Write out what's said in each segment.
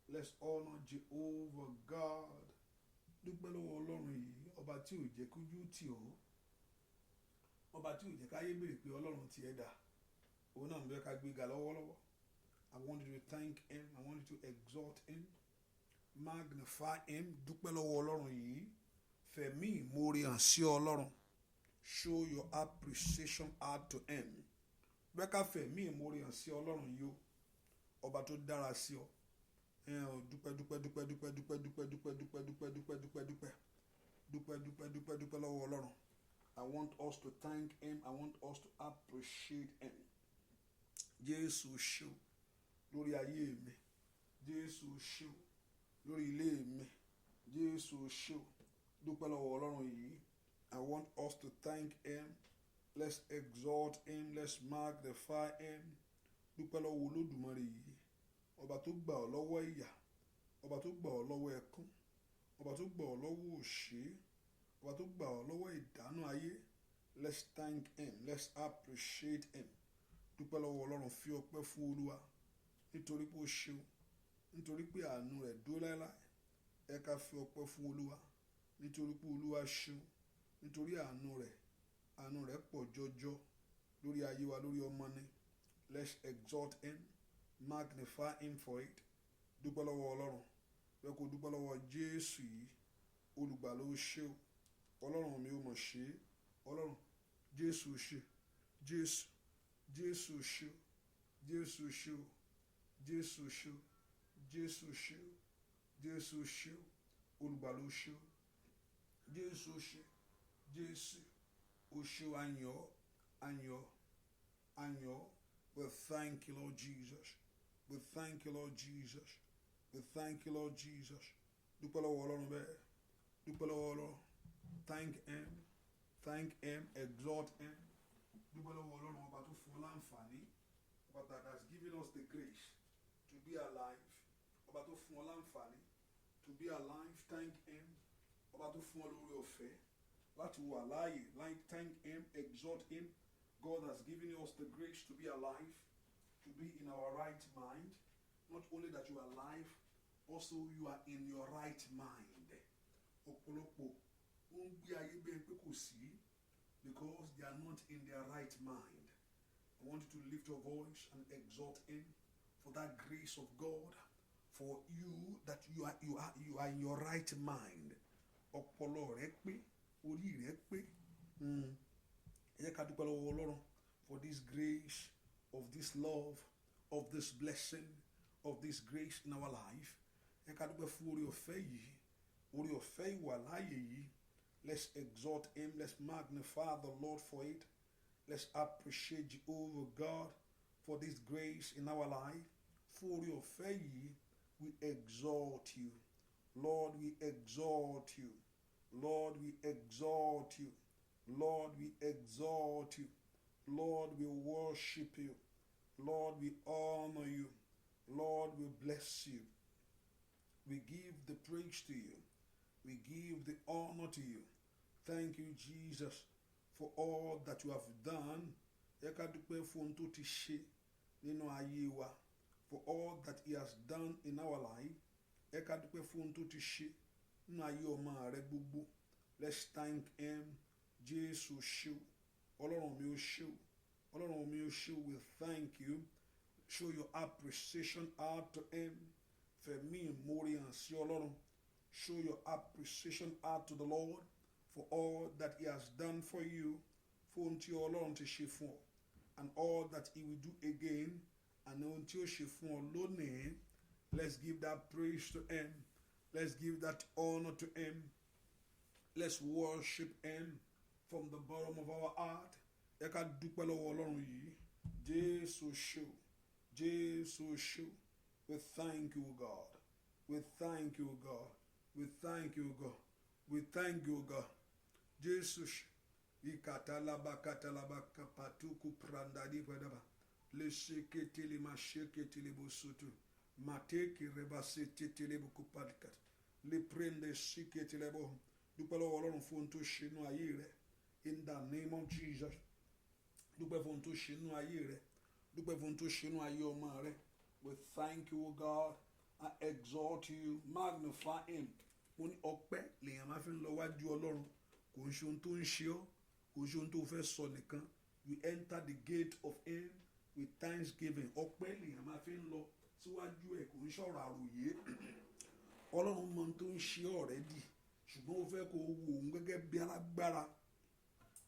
Let's honor Jehovah God. Dúpẹ́ lọ́wọ́ Ọlọ́run yìí, ọba tí ò jẹ́ kójú tì ọ́, ọba tí ò jẹ́ káyé béèrè pé Ọlọ́run ti ẹ̀ dà. Òun náà ń bẹ ká gbéga lọ́wọ́lọ́wọ́. I want you to thank him. I want you to exalt him. Magnify him. Dúpẹ́ lọ́wọ́ Ọlọ́run yìí. Fẹ̀mí ìmoore hàn sí Ọlọ́run. Show your appreciation out to him. Bẹ́ẹ̀ ká fẹ̀mí ìmoore hàn sí Ọlọ́run yìí o. Ọba tó dára sí ọ. Dúpẹ́ dúpẹ́ dúpẹ́ dúpẹ́ dúpẹ́ dúpẹ́ dúpẹ́ dúpẹ́ dúpẹ́ dúpẹ́ dúpẹ́ dúpẹ́ dúpẹ́ dúpẹ́ dúpẹ́ dúpẹ́ lọ́wọ́ Ọlọ́run. I want us to thank him. I want us to appreciate him. Jésù ṣé o lórí ayé mi. Jésù ṣé o lórí ilé mi. Jésù ṣé o dúpẹ́ lọ́wọ́ Ọlọ́run yìí. I want us to thank him. Let's exalt him. Let's magnify him. Dúpẹ́ lọ́wọ́ Olódùmarè yìí. Ọba tó gbà ọ́ lọ́wọ́ ìyà. Ọba tó gbà ọ́ lọ́wọ́ ẹkún. Ọba tó gbà ọ́ lọ́wọ́ òṣè. Ọba tó gbà ọ́ lọ́wọ́ ìdánù ayé. Let's thank him. Let's appreciate him. Dúpẹ́ lọ́wọ́ Ọlọ́run, fi ọpẹ́ fún Olúwa nítorí pé ó ṣeun, nítorí pé àánú rẹ̀ dúró láéláé. Ẹ ká fi ọpẹ́ fún Olúwa nítorí pé Olúwa ṣeun, nítorí àánú rẹ̀ pọ̀ jọjọ lórí ayé wa, lórí ọmọ ni. Let's exalt him, magnify him for it. Dúpẹ́ lọ́wọ́ Ọlọ́run, bẹ́ẹ̀ kó dúpẹ́ lọ́wọ́ Jésù yìí. Olùgbàlà ó ṣe o, Ọlọ́run mi ò mọ̀ ṣe é. Ọlọ́run Jésù ṣe, Jésù ṣe o, Jésù ṣe o, Jésù ṣe o, Jésù ṣe o, Jésù ṣe o, olùgbàlà ó ṣe o, Jésù ṣe, Jésù ó ṣe o. Àyàn. We thank you, Lord Jesus. We thank you, Lord Jesus. We thank you, Lord Jesus. Dúpẹ́ lọ́wọ́ Ọlọ́run bẹ́ẹ̀. Dúpẹ́ lọ́wọ́ Ọlọ́run. Thank him. Thank him. Exalt him. Dúpẹ́ lọ́wọ́ Ọlọ́run, ọba tó fún ọ láǹfààní. Ọba that has given us the grace to be alive. Ọba tó fún ọ láǹfààní to be alive. Thank him. Ọba tó fún ọ lórí ọ̀fẹ́ láti wà láàyè. Thank him. Exalt him. God has given us the grace to be alive, to be in our right mind. Not only that you are alive, also you are in your right mind. Ọ̀pọ̀lọpọ̀ ó ń gbé ayé bẹ́ẹ̀ pé kò sí, because they are not in their right mind. I want you to lift your voice and exalt him for that grace of God, for you that you are in your right mind. Ọpọlọ rẹ pé, orí rẹ pé. Ẹ ká dúpẹ́ lọ́wọ́ Ọlọ́run for this grace, of this love, of this blessing, of this grace in our life. Ẹ ká dúpẹ́ fún orí ọ̀fẹ́ yìí, orí ọ̀fẹ́ ìwà láàyè yìí. Let's exalt him. Let's magnify the Lord for it. Let's appreciate Jehovah God for this grace in our life. For orí ọ̀fẹ́ yìí, we exalt you. Lord, we exalt you. Lord, we exalt you. Lord, we exalt you. Lord, we worship you. Lord, we honor you. Lord, we bless you. We give the praise to you. We give the honor to you. Thank you, Jesus, for all that you have done. Ẹ ká dúpẹ́ fún ohun tó ti ṣe nínú ayé wa. For all that he has done in our life. Ẹ ká dúpẹ́ fún ohun tó ti ṣe nínú ayé ọmọ rẹ gbogbo. Let's thank him. Jésù ṣé o, Ọlọ́run mi ó ṣé o, Ọlọ́run mi ó ṣé o. We thank you. Show your appreciation out to him. Fẹ̀mí ìmoore hàn sí Ọlọ́run. Show your appreciation out to the Lord for all that he has done for you. Fún ohun tí Ọlọ́run ti ṣe fún ọ, and all that he will do again, and ohun tí ó ṣe fún ọ lónìí. Let's give that praise to him. Let's give that honor to him. Let's worship him from the bottom of our heart. Ẹ ká dúpẹ́ lọ́wọ́ Ọlọ́run yìí. Jésù ṣé o, Jésù ṣé o. We thank you, God. We thank you, God. We thank you, God. We thank you, God. Jésù ṣé. Ikatalaba kapatuku prandadi padaba. Le sheketele ma sheketele bosutu. Mateke rebasetele bukupadkat. Le prende sheketele bo. Dúpẹ́ lọ́wọ́ Ọlọ́run fún ohun tó ṣe nínú ayé rẹ. In the name of Jesus. Dúpẹ́ fún ohun tó ṣe nínú ayé rẹ. Dúpẹ́ fún ohun tó ṣe nínú ayé ọmọ rẹ. We thank you, O God. I exalt you, magnify him. Mo ní ọpẹ́ lèèyàn máa fi ń lọ wájú Ọlọ́run. Kò ń ṣe ohun tó ń ṣe ọ́, kò ń ṣe ohun tó fẹ́ sọ nìkan. You enter the gate of him with thanksgiving. Ọpẹ́ lèèyàn máa fi ń lọ síwájú ẹ̀, kò ń ṣọ̀rọ̀ àròyé. Ọlọ́run mọ ohun tó ń ṣe already, ṣùgbọ́n ó fẹ́ kó wo òun gẹ́gẹ́ bí alágbára.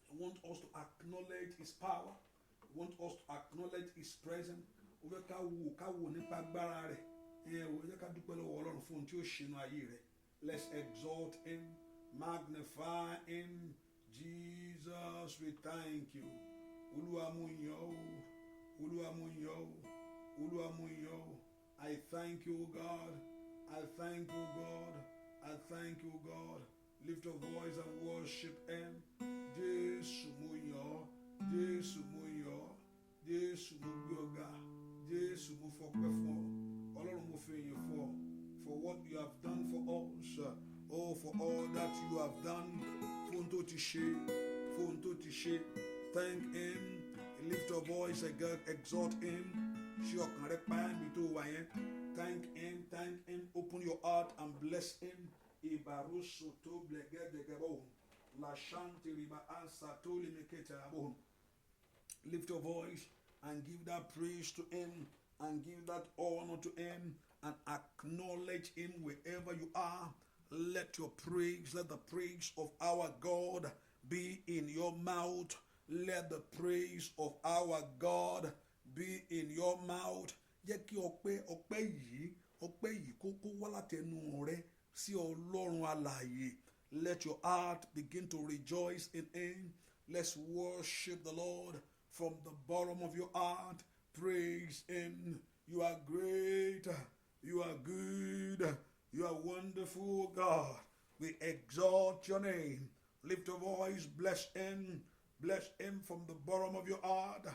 He wants us to acknowledge his power. He wants us to acknowledge his presence. Ó fẹ́ ká wò nípa agbára rẹ̀. Ó jẹ́ ká dúpẹ́ lọ́wọ́ Ọlọ́run fún ohun tí ó ṣe nínú ayé rẹ̀. Let's exalt him, magnify him. Jesus, we thank you. Oluwa mo yìn ọ́, Oluwa mo yìn ọ́, Oluwa mo yìn ọ́. I thank you, God. I thank you, God. I thank you, God. Lift your voice and worship him. Jésù mo yìn ọ́, Jésù mo yìn ọ́, Jésù mo gbé ọ ga, Jésù mo fọpẹ́ fún ọ. Ọlọ́run mo fi yìn fún ọ. For what you have done for us. Oh, for all that you have done. Fún tó ti ṣe, fún tó ti ṣe. Thank him. Lift your voice and exalt him. Ṣé ọkàn rẹ pa ẹ̀mí tó wà yẹn? Thank him, thank him. Open your heart and bless him. Ibaruso to blegedegebo. La shanti riba ansa to limeketabo. Lift your voice and give that praise to him and give that honor to him and acknowledge him wherever you are. Let your praise, let the praise of our God be in your mouth. Let the praise of our God be in your mouth. Jẹ́ kí ọpẹ́ yìí kó wá látẹnu rẹ sí Ọlọ́run alààyè. Let your heart begin to rejoice in him. Let's worship the Lord from the bottom of your heart. Praise him. You are great. You are good. You are wonderful, God. We exalt your name. Lift your voice. Bless him. Bless him from the bottom of your heart.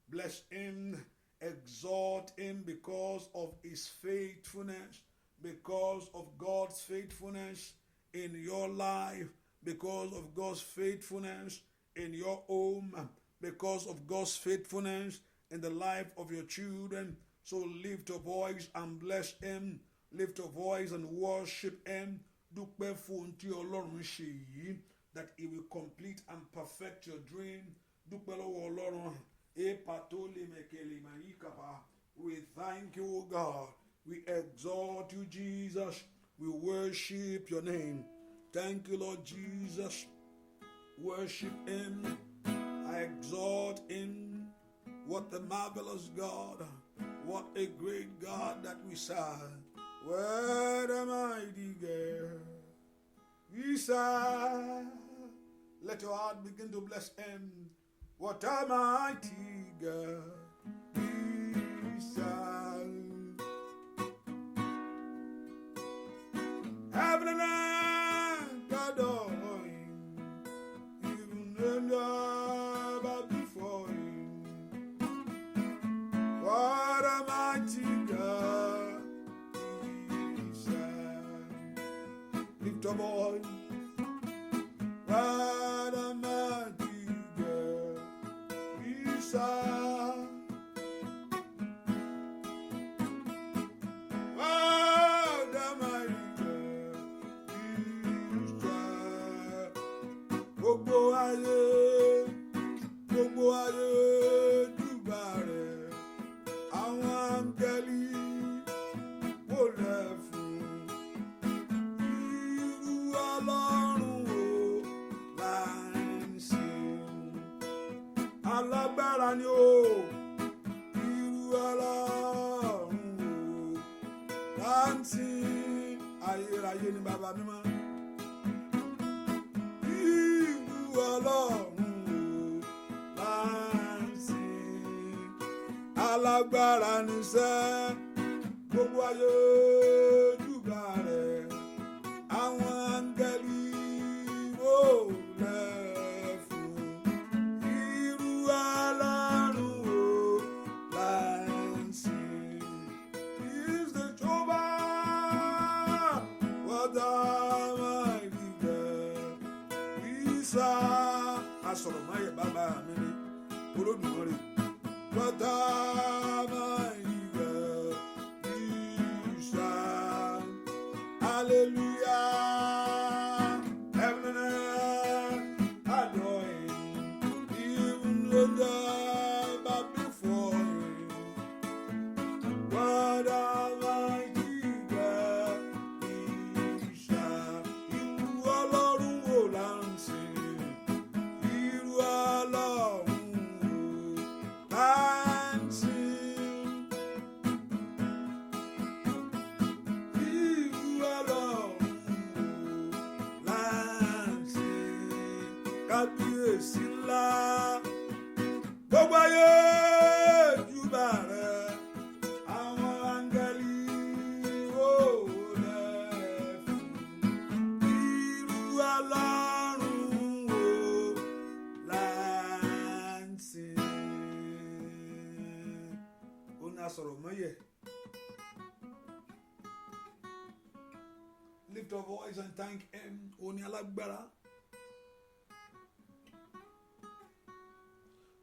Bless him. Exalt him because of his faithfulness. Because of God's faithfulness in your life. Because of God's faithfulness in your home. Because of God's faithfulness in the life of your children. So lift your voice and bless him. Lift your voice and worship him. Dúpẹ́ fún tí Ọlọ́run ṣe yìí, that he will complete and perfect your dream. Dúpẹ́ lọ́wọ́ Ọlọ́run. We thank you, God. We exalt you, Jesus. We worship your name. Thank you, Lord Jesus. Worship him. I exalt him. What a marvelous God. What a great God that we serve. What a mighty God we serve. Let your heart begin to bless him. What a mighty God we serve. Heaven and earth adore him. Even and earth before him. What a mighty God we serve. Lift your voice. What a mighty God we serve. What a mighty God we serve. Gbogbo ayé júbà rẹ̀. Àwọn áńgẹ́lì wólẹ̀ fún. Irú Ọlọ́run wo là ń sìn? Alágbára ni o. Irú Ọlọ́run wo là ń sìn? Ayérayé ni bàbá mímọ́. Irú Ọlọ́run wo là ń sìn? Alágbára ni sẹ́. Gbogbo ayé júbà rẹ̀. Àwọn áńgẹ́lì wólẹ̀ fún. Irú Ọlọ́run wo là ń sìn? He is the Jehovah. What a mighty God we serve. Asọ̀rọ̀ máyẹ̀ bàbá mi ni Olódùmarè. What a mighty God we serve. hallelujah. Heaven and earth adore him, even the dead bow before him. What almighty God is that? Irú Ọlọ́run wo là ń sìn? Irú Ọlọ́run wo là ń sìn? Irú Ọlọ́run wo là ń sìn? Kábíyèsí ńlá, gbogbo ayé júbà rẹ̀. Àwọn áńgẹ́lì wólẹ̀ fún. Irú Ọlọ́run wo là ń sìn? Ó ní asọ̀rọ̀ mọ́yẹ̀. Lift your voice and thank him. Ó ní alágbára.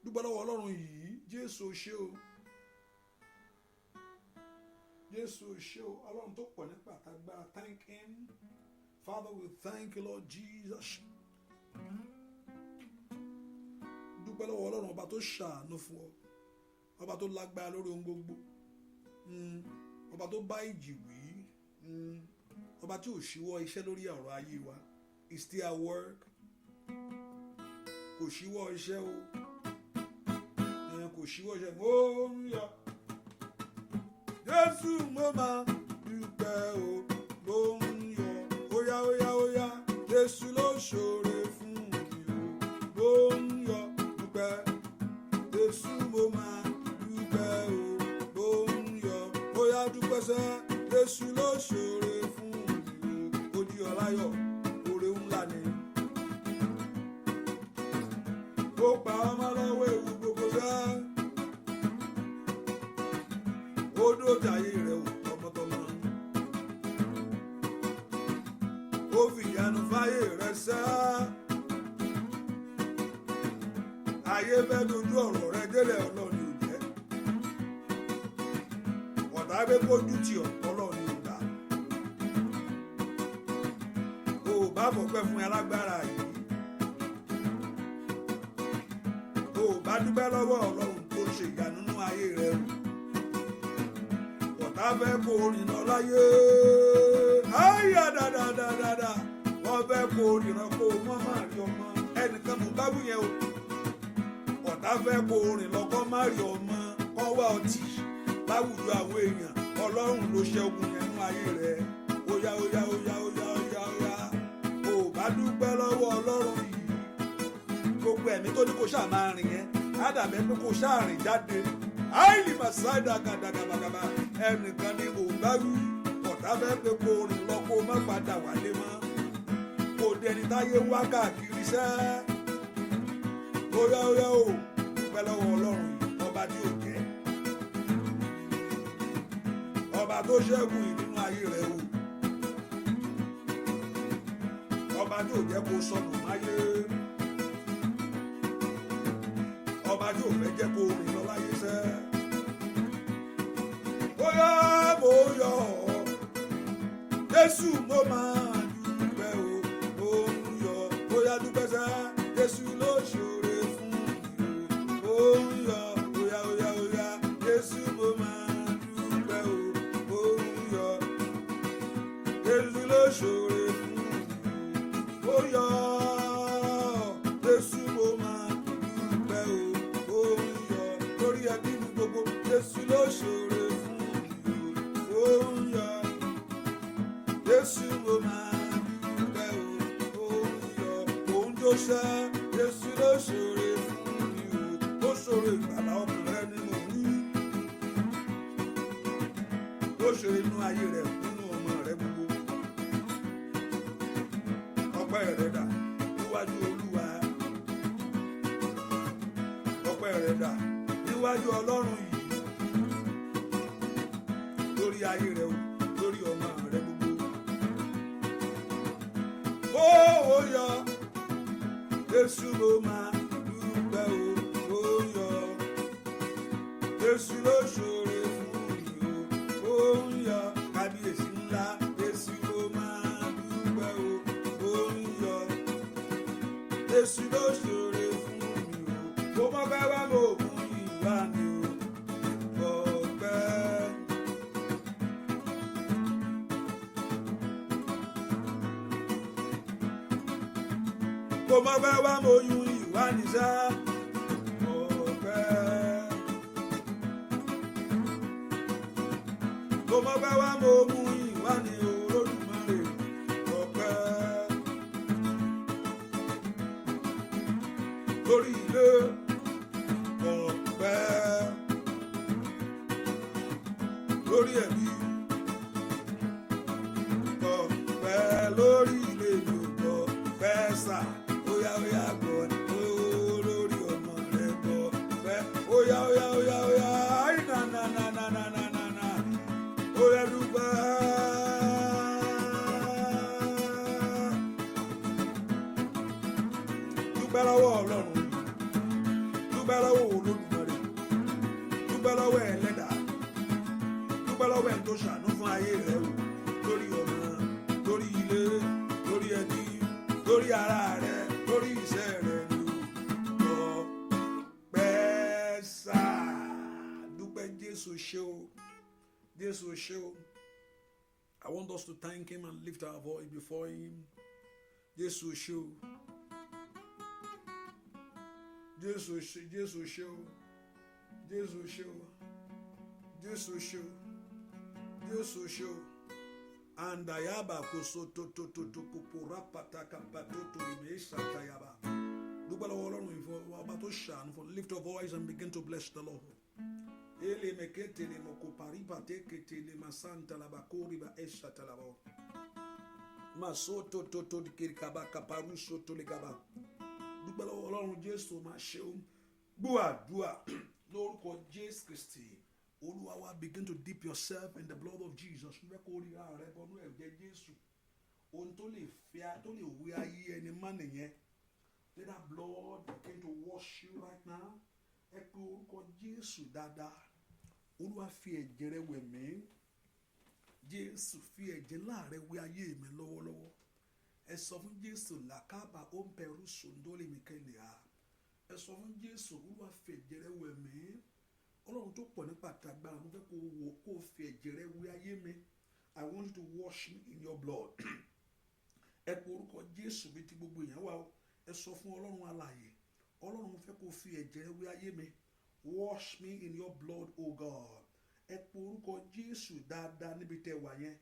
Dúpẹ́ lọ́wọ́ Ọlọ́run yìí, Jésù ṣé o. Jésù ṣé o, Ọlọ́run tó pọ̀ nípa àtàgbára. Thank him. Father, we thank you, Lord Jesus. Dúpẹ́ lọ́wọ́ Ọlọ́run ọba tó ṣàánú fún ọ, ọba tó lágbára lórí ohun gbogbo, ọba tó bá ìjì wí, ọba tí ò ṣíwọ́ iṣẹ́ lórí ọ̀rọ̀ ayé wa. He still at work. Kò ṣíwọ́ iṣẹ́ o, kò ṣíwọ́ iṣẹ́. Ó ń yọ. Jésù mo máa dúpẹ́ o, mo ń yọ. Óyá óyá óyá, Jésù ló ṣoore fún mi o, mo ń yọ. Dúpẹ́, Jésù mo máa dúpẹ́ o, mo ń yọ. Óyá dúpẹ́ sẹ́, Jésù ló ṣoore fún mi o, ó di ọláyọ̀, oore ńlá ni. Ó pa ọmọ lọ́wọ́ ewu gbogbo sẹ́. Ó dójà ayé rẹ̀ wò tọmọtọmọ. Ó fi ìyanu fáyé rẹ̀ sá. Ayé fẹ́ dojú ọ̀rọ̀ rẹ̀ délẹ̀, Ọlọ́run ò jẹ́. Ọ̀tá gbé kójú tì ọ́, Ọlọ́run ò gbà. O ò bá fọpẹ́ fún alágbára yìí. O ò bá dúpẹ́ lọ́wọ́ Ọlọ́run tó ṣe ìyanu nínú ayé rẹ̀ wò. Ọ̀tá fẹ́ kó rìn lọ láyé. Ayá dáadáa. Wọ́n fẹ́ kó rìn lọ kó mọ́ máa rí ọmọ. Ẹnìkan mú bábú yẹn o. Ọ̀tá fẹ́ kó rìn lọ kọ́ má rí ọmọ. Kọ́ wá ọtí láwùjọ àwọn èèyàn. Ọlọ́run ló ṣẹ́gun yẹn nínú ayé rẹ̀. Óyá óyá óyá óyá óyá óyá. O bá dúpẹ́ lọ́wọ́ Ọlọ́run yìí. Gbogbo ẹ̀mí tó ní kó ṣáà máa rìn yẹn. Á dàbẹ́ pé kó ṣáà rìn jáde. Àìlì màsáìdà gàdàgàbàgàbà. Ẹnìkan ni mò ń bá wí. Ọ̀tá fẹ́ pé kó rìn lọ kó má padà wálé mọ́. Kò dẹni táyé wá káàkiri sẹ́. Óyá óyá o, dúpẹ́ lọ́wọ́ Ọlọ́run yìí, ọba tí ò jẹ́. Ọba tó ṣẹ́gun yìí nínú ayé rẹ̀ o. Ọba tí ò jẹ́ kó sọnù máyé. Ọba tí ò fẹ́ jẹ́ kó rìn lọ láyé sẹ́. Óyá mo yọ̀ ọ́, Jésù mo máa dúpẹ́ o, mo ń yọ̀. Óyá dúpẹ́ sẹ́, Jésù ló ṣoore fún mi o, mo ń yọ̀. Óyá óyá óyá, Jésù mo máa dúpẹ́ o, mo ń yọ̀. Jésù ló ṣoore fún mi o, mo yọ̀. Jésù mo máa dúpẹ́ o, mo ń yọ̀. Lórí ẹbí mi gbogbo, Jésù ló ṣoore fún mi o, mo ń yọ̀. Jésù mo máa dúpẹ́ o, mo ń yọ̀. Òun jó sẹ́, Jésù ló ṣoore fún mi o, ó ṣoore ìgbàlà ọkùnrin ni mo wí. Ó ṣoore inú ayé rẹ̀ nínú ọmọ rẹ̀ gbogbo. Ọpẹ́ rẹ̀ dà níwájú Olúwa. Ọpẹ́ rẹ̀ dà níwájú Ọlọ́run yìí. Lórí ayé rẹ̀ o, lórí ọmọ rẹ̀ gbogbo. Ó yọ̀, Jésù ló máa dúpẹ́ o, ó yọ̀. Jésù ló ṣoore fún mi o, ó ń yọ̀. Kábíyèsí ńlá, Jésù ló máa Jésù ló ṣoore fún mi o. Mo mọ̀ pé wá mo mú ìwà ni o. Ọpẹ́. Mo mọ̀ pé wá mo yún ìwà ni sá. Ọpẹ́. Mo mọ̀ pé wá mo mú ìwà ni o. Olódùmarè. Ọpẹ́. Lórí ilé. Ọpẹ́. Lórí ẹ̀mí. Ọpẹ́. Lórí ilé mi ò ọpẹ́ sà. Óyá óyá gbọ́ lórí ọmọ rẹ gbọ́ ọpẹ́. Óyá óyá óyá óyá áì nà nà nà nà nà nà nà nà. Óyá dúpẹ́. Dúpẹ́ lọ́wọ́ Ọlọ́run. Dúpẹ́ lọ́wọ́ Olódùmarè. Dúpẹ́ lọ́wọ́ Ẹlẹ́dàá. Dúpẹ́ lọ́wọ́ ẹ̀ tó ṣàánú fún ayé rẹ o. Lórí ọmọ, lórí ilé, lórí ẹbí, lórí ara rẹ, lórí iṣẹ́ rẹ ni o. Ọpẹ́ sà. Dúpẹ́ Jésù ṣé o. Jésù ṣé o. I want us to thank him and lift our voice before him. Jésù ṣé o. Jésù ṣé, Jésù ṣé o. Jésù ṣé o. Jésù ṣé o. Jésù ṣé o. Andayaba kosoto to kupurapata kapatoto imesa tayaba. Dúpẹ́ lọ́wọ́ Ọlọ́run ìfọ̀ ọba tó ṣàánú fún. Lift your voice and begin to bless the Lord. Ele mekete le mokopariba tekete le masanta la bakori ba esa talaba. Masoto to kirikaba kaparuso to le kaba. Dúpẹ́ lọ́wọ́ Ọlọ́run Jésù máa ṣe o. Gbọ́ àdúrà lórúkọ Jésù Kristi. Oluwa wa, begin to dip yourself in the blood of Jesus. Let that blood begin to wash you right now. Oluwa fi ẹ̀jẹ̀ rẹ̀ wẹ̀ mí. Jésù fi ẹ̀jẹ̀ láàrẹ̀ wẹ̀ ayé mi lọ́wọ́lọ́wọ́. Ẹ sọ fún Jésù làkàbà ó ń pẹ̀rú sòndólè mi kẹ́lẹ̀ á. Ẹ sọ fún Jésù Olúwa fi ẹ̀jẹ̀ rẹ̀ wẹ̀ mí. Ọlọ́run tó pọ̀ nípa àtàgbára mo fẹ́ kó wò kó fi ẹ̀jẹ̀ rẹ̀ wẹ̀ ayé mi. I want you to wash me in your blood. Ẹ pe orúkọ Jésù bí ti gbogbo èèyàn wà ó. Ẹ sọ fún Ọlọ́run alààyè. Ọlọ́run mo fẹ́ kó fi ẹ̀jẹ̀ rẹ̀ wẹ̀ ayé mi. Wash me in your blood, O God. Ẹ pe orúkọ Jésù dáadáa níbi tẹ́ wà yẹn.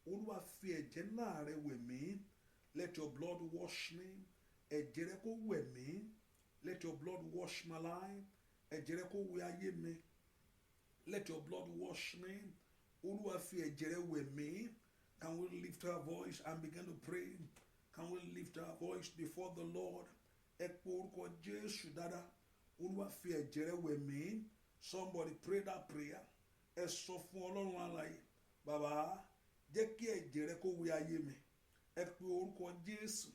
Olúwa fi ẹ̀jẹ̀ ńlá rẹ̀ wẹ̀ mí. Let your blood wash me. Ẹ̀jẹ̀ rẹ̀ kó wẹ̀ mí. Let your blood wash my life. Ẹ̀jẹ̀ rẹ̀ kó wẹ̀ ayé mi. Let your blood wash me. Olúwa fi ẹ̀jẹ̀ rẹ̀ wẹ̀ mí. Can we lift our voice and begin to pray? Can we lift our voice before the Lord? Ẹ pe orúkọ Jésù dáadáa. Olúwa fi ẹ̀jẹ̀ rẹ̀ wẹ̀ mí. Somebody pray that prayer. Ẹ sọ fún Ọlọ́run alààyè. Bàbá, jẹ́ kí ẹ̀jẹ̀ rẹ̀ kó wẹ̀ ayé mi. Ẹ pe orúkọ Jésù.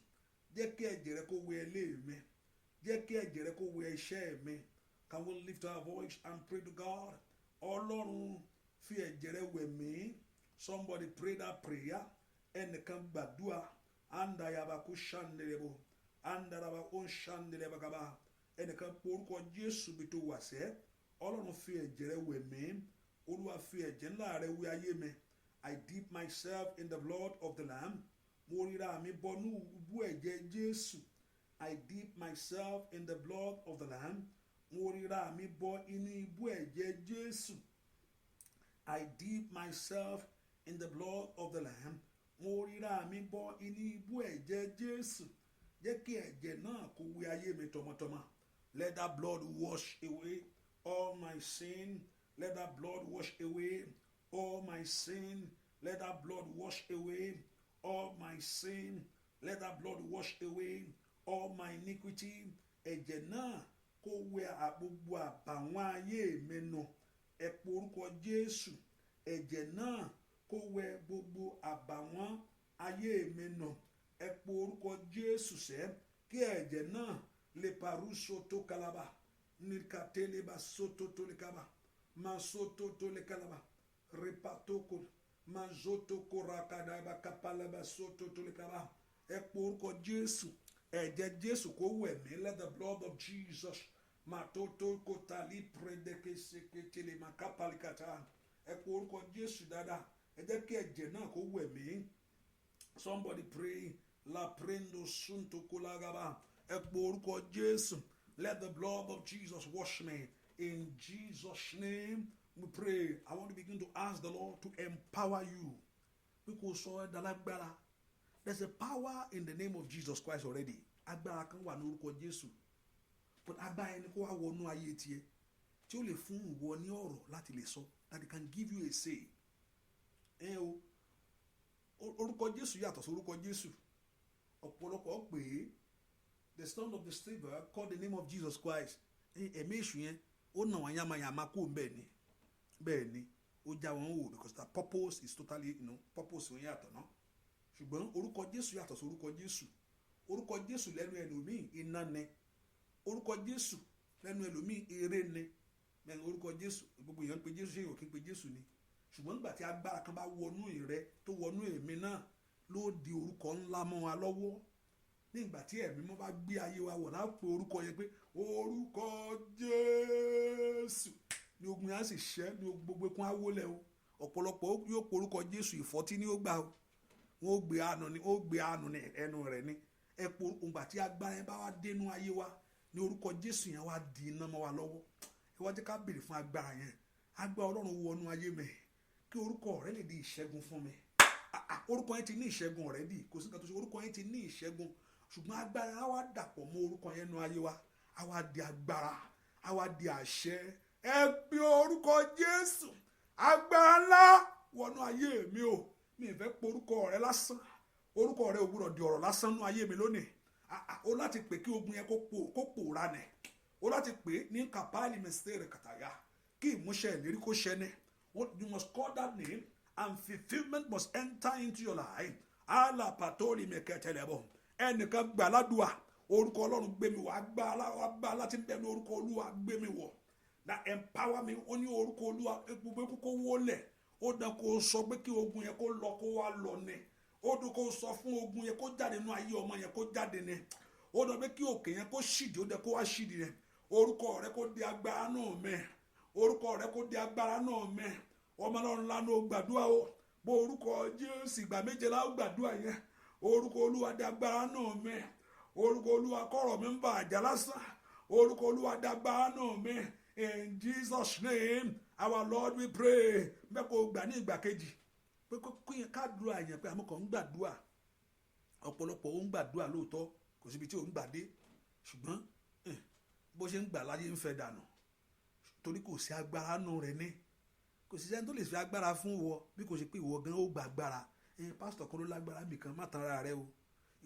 Jẹ́ kí ẹ̀jẹ̀ rẹ̀ kó wẹ̀ ilé mi. Jẹ́ kí ẹ̀jẹ̀ rẹ̀ kó wẹ̀ iṣẹ́ mi. Can we lift our voice and pray to God? Ọlọ́run fi ẹ̀jẹ̀ rẹ̀ wẹ̀ mí. Somebody pray that prayer. Ẹnìkan gbàdúrà. Andayaba kó ṣàǹdẹ̀rẹ̀bọ̀. Andaraba kó ṣàǹdẹ̀rẹ̀bàkàbà. Ẹnìkan pe orúkọ Jésù bí tó wà sẹ́. Ọlọ́run fi ẹ̀jẹ̀ rẹ̀ wẹ̀ mí. Olúwa fi ẹ̀jẹ̀ ńlá rẹ̀ wẹ̀ ayé mi. I dip myself in the blood of the Lamb. Mo ríra mi bọnú ibú ẹ̀jẹ̀ Jésù. I dip myself in the blood of the Lamb. Mo ríra mi bọ inú ibú ẹ̀jẹ̀ Jésù. I dip myself in the blood of the Lamb. Mo ríra mi bọ inú ibú ẹ̀jẹ̀ Jésù. Jẹ́ kí ẹ̀jẹ̀ náà kó wẹ̀ ayé mi tọmọtọmọ. Let that blood wash away all my sin. Let that blood wash away all my sin. Let that blood wash away all my sin. Let that blood wash away all my iniquity. Ẹ̀jẹ̀ náà kó wẹ̀ gbogbo àbàwọ́n ayé mi nù. Ẹ pe orúkọ Jésù. Ẹ̀jẹ̀ náà kó wẹ̀ gbogbo àbàwọ́n ayé mi nù. Ẹ pe orúkọ Jésù sẹ́ kí ẹ̀jẹ̀ náà lè parú soto kalaba. Nikateleba soto to le kaba. Masoto to le kalaba. Repatoko. Mazoto korakadaba kapalaba soto to le kaba. Ẹ pe orúkọ Jésù. ẹ̀jẹ̀ Jésù kó wẹ̀ mí. Let the blood of Jesus matoto kotali predeke seketele makapalikata. Ẹ pé orúkọ Jésù dáadáa. Ẹ jẹ́ kí ẹ̀jẹ̀ náà kó wẹ̀ mí. Somebody pray. La prendo sunto kulagaba. Ẹ pé orúkọ Jésù. Let the blood of Jesus wash me. In Jesus' name we pray. I want to begin to ask the Lord to empower you. Because there's a power in the name of Jesus Christ already. Agbára kan wà ní orúkọ Jésù. But agbára ẹni kó wá wọnú ayé tiẹ̀ tí ó lè fún ìwọ ní ọ̀rọ̀ láti lè sọ. That it can give you a say. Orúkọ Jésù yàtọ̀ sí orúkọ Jésù. Ọ̀pọ̀lọpọ̀ pè é the son of the slaver called the name of Jesus Christ. Ẹ̀mí èṣù yẹn ó nà wọ́n yamayama kó bẹ́ẹ̀ ni ó já wọn wò because the purpose is totally purpose wọn yàtọ̀ náà. Ṣùgbọ́n orúkọ Jésù yàtọ̀ sí orúkọ Jésù. Orúkọ Jésù lẹ́nu ẹlòmíì iná ni. Orúkọ Jésù lẹ́nu ẹlòmíì eré ni. Bẹ́ẹ̀ ni orúkọ Jésù gbogbo èèyàn pé Jésù ṣe yóò kí n pé Jésù ni. Ṣùgbọ́n nígbà tí agbára kan bá wọnú ìrẹ tó wọnú èmi náà ló di orúkọ ńlá mọ́ wa lọ́wọ́. Nígbà tí ẹ̀mí mọ́ bá gbé ayé wa wọ̀ láà pé orúkọ yẹn pé orúkọ Jésù ni ogun yẹn á sì ṣẹ́ ní gbogbo ekun awólẹ̀ o. Ọ̀pọ̀lọpọ̀ yóò pe orúkọ Jésù ìfọ́tí ni ó gbà o. Wọ́n ó gbé àánú ní ẹnu rẹ̀ ni. Ẹ po ògbà tí agbára yẹn bá wá dénú ayé wa ní orúkọ Jésù yẹn wá di iná mọ́ wa lọ́wọ́. Ẹ wá jẹ́ ká béèrè fún agbára yẹn. Agbára Ọlọ́run wọnú ayé mi kí orúkọ rẹ̀ lè di ìṣẹ́gun fún mi. Orúkọ yẹn ti ní ìṣẹ́gun already. Kò sí nǹkan tó ṣe orúkọ yẹn ti ní ìṣẹ́gun. Ṣùgbọ́n agbára á wá dàpọ̀ mọ́ orúkọ yẹn nú ayé wa. Á wá di agbára. Á wá di àṣẹ. Ẹ pe orúkọ Jésù. Agbára ńlá wọnú ayé mi o. Mi ì fẹ́ pe orúkọ rẹ lásán. Orúkọ rẹ ò gbọdọ̀ di ọ̀rọ̀ lásán nú ayé mi lónìí. O láti pè kí ogun yẹn kó pòórá nẹ̀. O láti pè ní kàpáàlì mẹ́sẹ̀rẹ̀ kàtàyà. Kí ìmúṣẹ ìlérí kó ṣẹ ní. You must call that name and fulfillment must enter into your life. Ala patoli meketelebo. Ẹnìkan gbà ládùúà. Orúkọ Ọlọ́run gbé mi wọ̀. Agbára láti bẹ̀ ní orúkọ Olúwa gbé mi wọ̀. That empower me. Ó ní orúkọ Olúwa gbogbo kókó wọlẹ̀. Ó dán kó sọ pé kí ogun yẹn kó lọ kó wá lọ ní. Ó dán kó sọ fún ogun yẹn kó jáde nínú ayé ọmọ yẹn kó jáde ní. Ó dán pé kí òkè yẹn kó ṣìdí ó dán kó wá ṣìdí ní. Orúkọ rẹ kó di agbára náà mẹ́. Orúkọ rẹ kó di agbára náà mẹ́. Ọmọ Ọlọ́run lánàá ó gbàdúrà o. Bó orúkọ Jésù ìgbà méje la ó gbàdúrà yẹn. Orúkọ Olúwa di agbára náà mẹ́. Orúkọ Olúwa kọ̀rọ̀ mi ń bà àjà lásán. Orúkọ Olúwa di agbára náà mẹ́. In Jesus' name, our Lord, we pray. Bẹ́ẹ̀ kó gbà ní ìgbà kejì. Pé ká dúrà yẹn pé àmọ́ kàn ń gbàdúrà. Ọ̀pọ̀lọpọ̀ ó ń gbàdúrà lóòótọ́. Kò síbi tí ó ń gbàdé. Ṣùgbọ́n bó ṣe ń gbà láyé ń fẹ́ dànù. Torí kò sí agbára nù rẹ̀ ní. Kò sí sẹ́ni tó lè fi agbára fún wọ bí kò ṣe pé ìwọ gan ó gba agbára. Pásítọ̀ kan ló lágbára nìkan má tan ara rẹ o.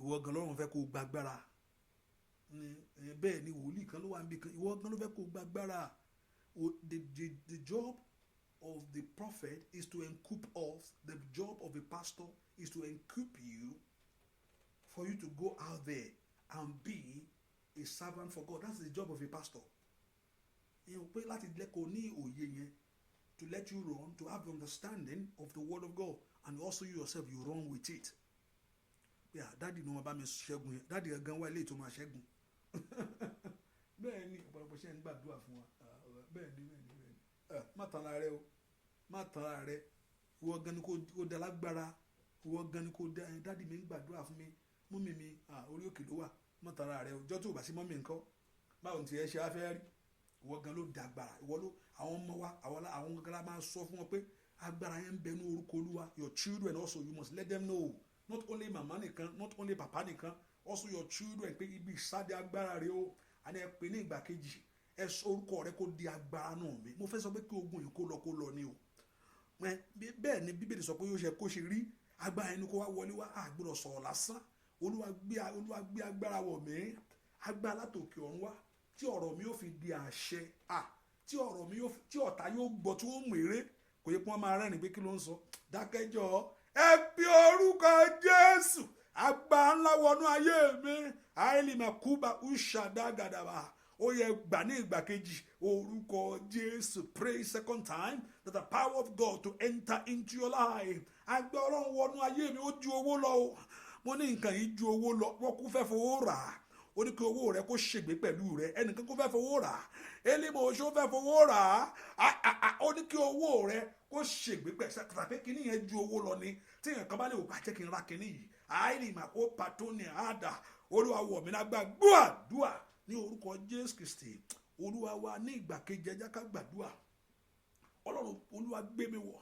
Ìwọ gan lọ́rùn fẹ́ kó gba agbára. Bẹ́ẹ̀ ni wòlíì kan ló wà níbi kan. Ìwọ gan ló fẹ́ kó gba agbára. The job of the prophet is to equip us. The job of a pastor is to equip you for you to go out there and be a servant for God. That's the job of a pastor. Pé láti lẹ́kọ̀ọ́ ní òye yẹn. To let you run, to have the understanding of the word of God, and also you yourself, you run with it. Yeah, daddy no bá mi ṣẹ́gun yẹn. Daddy gan wá ilé tó máa ṣẹ́gun. Bẹ́ẹ̀ ni ọ̀pọ̀lọpọ̀ ṣe ń gbàdúrà fún wa. Bẹ́ẹ̀ ni. Má tan ara rẹ o. Má tan ara rẹ. Ìwọ gan ni kó dá lágbára. Ìwọ gan ni kó dá daddy mi ń gbàdúrà fún mi. Mọ́mì mi orí òkè ló wà. Má tan ara rẹ o. Ọjọ́ tó bá sí mọ́mì ńkọ́. Báwo ti ẹ ṣe afẹ́ rí? Ìwọ gan ló dàgbára. Ìwọ ló àwọn ọmọ wa àwọn gan la máa sọ fún wọn pé agbára yẹn ń bẹ ní orúkọ Olúwa. Your children also you must let them know. Not only mama nìkan, not only papa nìkan, also your children pé ibi ìsáde agbára rẹ o. Àní ẹ pè ní ìgbà kejì. Ẹ sọ orúkọ rẹ kó di agbára náà mi. Mo fẹ́ sọ pé kí ogun yìí kó lọ ni o. Bẹ́ẹ̀ ni Bíbélì sọ pé yóò ṣe kó ṣe rí agbára ẹni kó wá wọlé wá àgbọ̀dọ̀ sọ̀rọ̀ lásán. Olúwa gbé agbára wọ̀ mí. Agbára látòkè ọ̀run wá. Tí ọ̀rọ̀ mi yóò fi di àṣẹ. Tí ọ̀tá yóò gbọ́ tí wọ́n mú eré kò yẹ kí wọ́n máa rẹ́rìn pé kí ló ń sọ. Dákẹ́jọ́ ẹ pe orúkọ Jésù. Agbára ńlá wọnú ayé mi. Àìlìmọ̀ kúbà ùṣàdágàdàbà. Ó yẹ gbà ní ìgbà kejì orúkọ Jésù. Pray second time that the power of God to enter into your life. Agbára Ọlọ́run wọnú ayé mi ó ju owó lọ o. mo ní nǹkan yìí ju owó lọ, wọ́n kú fẹ́ fowó rà á, ó ní kí owó rẹ kó ṣègbé pẹ̀lú rẹ, ẹnìkan kó fẹ́ fowó rà á, elimo oṣó fẹ́ fowó rà á, ó ní kí owó rẹ kó ṣègbé pẹ̀lú tàbí kíní yẹn ju owó lọ ni, tí nǹkan bá lè wò bá jẹ́ kí n ra kíní yìí, àìní mà kó pàtó ní àdá, Olúwa wọ̀ mí lágbá gbàdúrà ní orúkọ Jésù Kristi Olúwa wa. Ní ìgbà kejì ẹjá ká gbàdúrà. Ọlọ́run, Olúwa gbé mi wọ̀,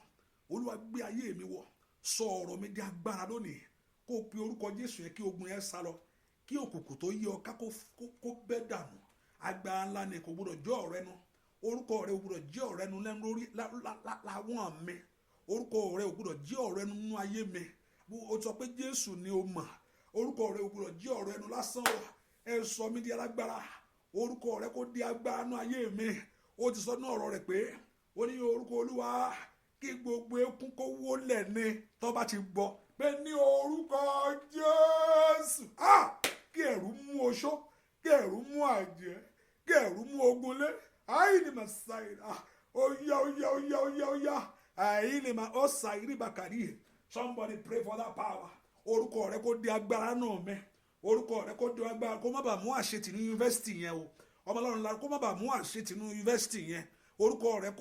Olúwa gbé ayé mi wọ̀, sọ ọ̀rọ̀ mi di agbára lónìí, kó o pe orúkọ Jésù yẹn kí ogun yẹn sá lọ, kí òkùnkùn tó yí ọ ká kó bẹ́ dànú. Agbára ńlá ni kò gbọdọ̀ jẹ́ ọ̀rẹ́ nu, orúkọ rẹ ò gbọdọ̀ jẹ́ ọ̀rẹ́ nu lẹ́nu lórí láwọn mi, orúkọ rẹ ò gbọdọ̀ jẹ́ ọ̀rẹ́ nu nínú ayé mi. O sọ pé Jésù ni o mọ̀, orúkọ rẹ ò gbọdọ̀ jẹ́ ọ̀rẹ́ nu lásán o. Ẹ sọ mí di alágbára, orúkọ rẹ kó di agbára nínú ayé mi. O ti sọ ní ọ̀rọ̀ rẹ pé ó ní orúkọ Olúwa kí gbogbo ekún kó wólẹ̀ ní tó bá ti gbọ́ pé ní orúkọ Jésù, kí ẹ̀rù mú oṣó, kí ẹ̀rù mú àjẹ́, kí ẹ̀rù mú ogunlé. Àìní mà ṣàìrà, óyá, àìní mà ó ṣàìrí bàkàrí. Somebody pray for that power. Orúkọ rẹ kó di agbára náà mẹ́, orúkọ rẹ kó di agbára, kó má bàa mú àṣetì ní yunifásitì yẹn o, ọmọ Ọlọ́run lára, kó má bàa mú àṣetì ní yunifásitì yẹn, orúkọ rẹ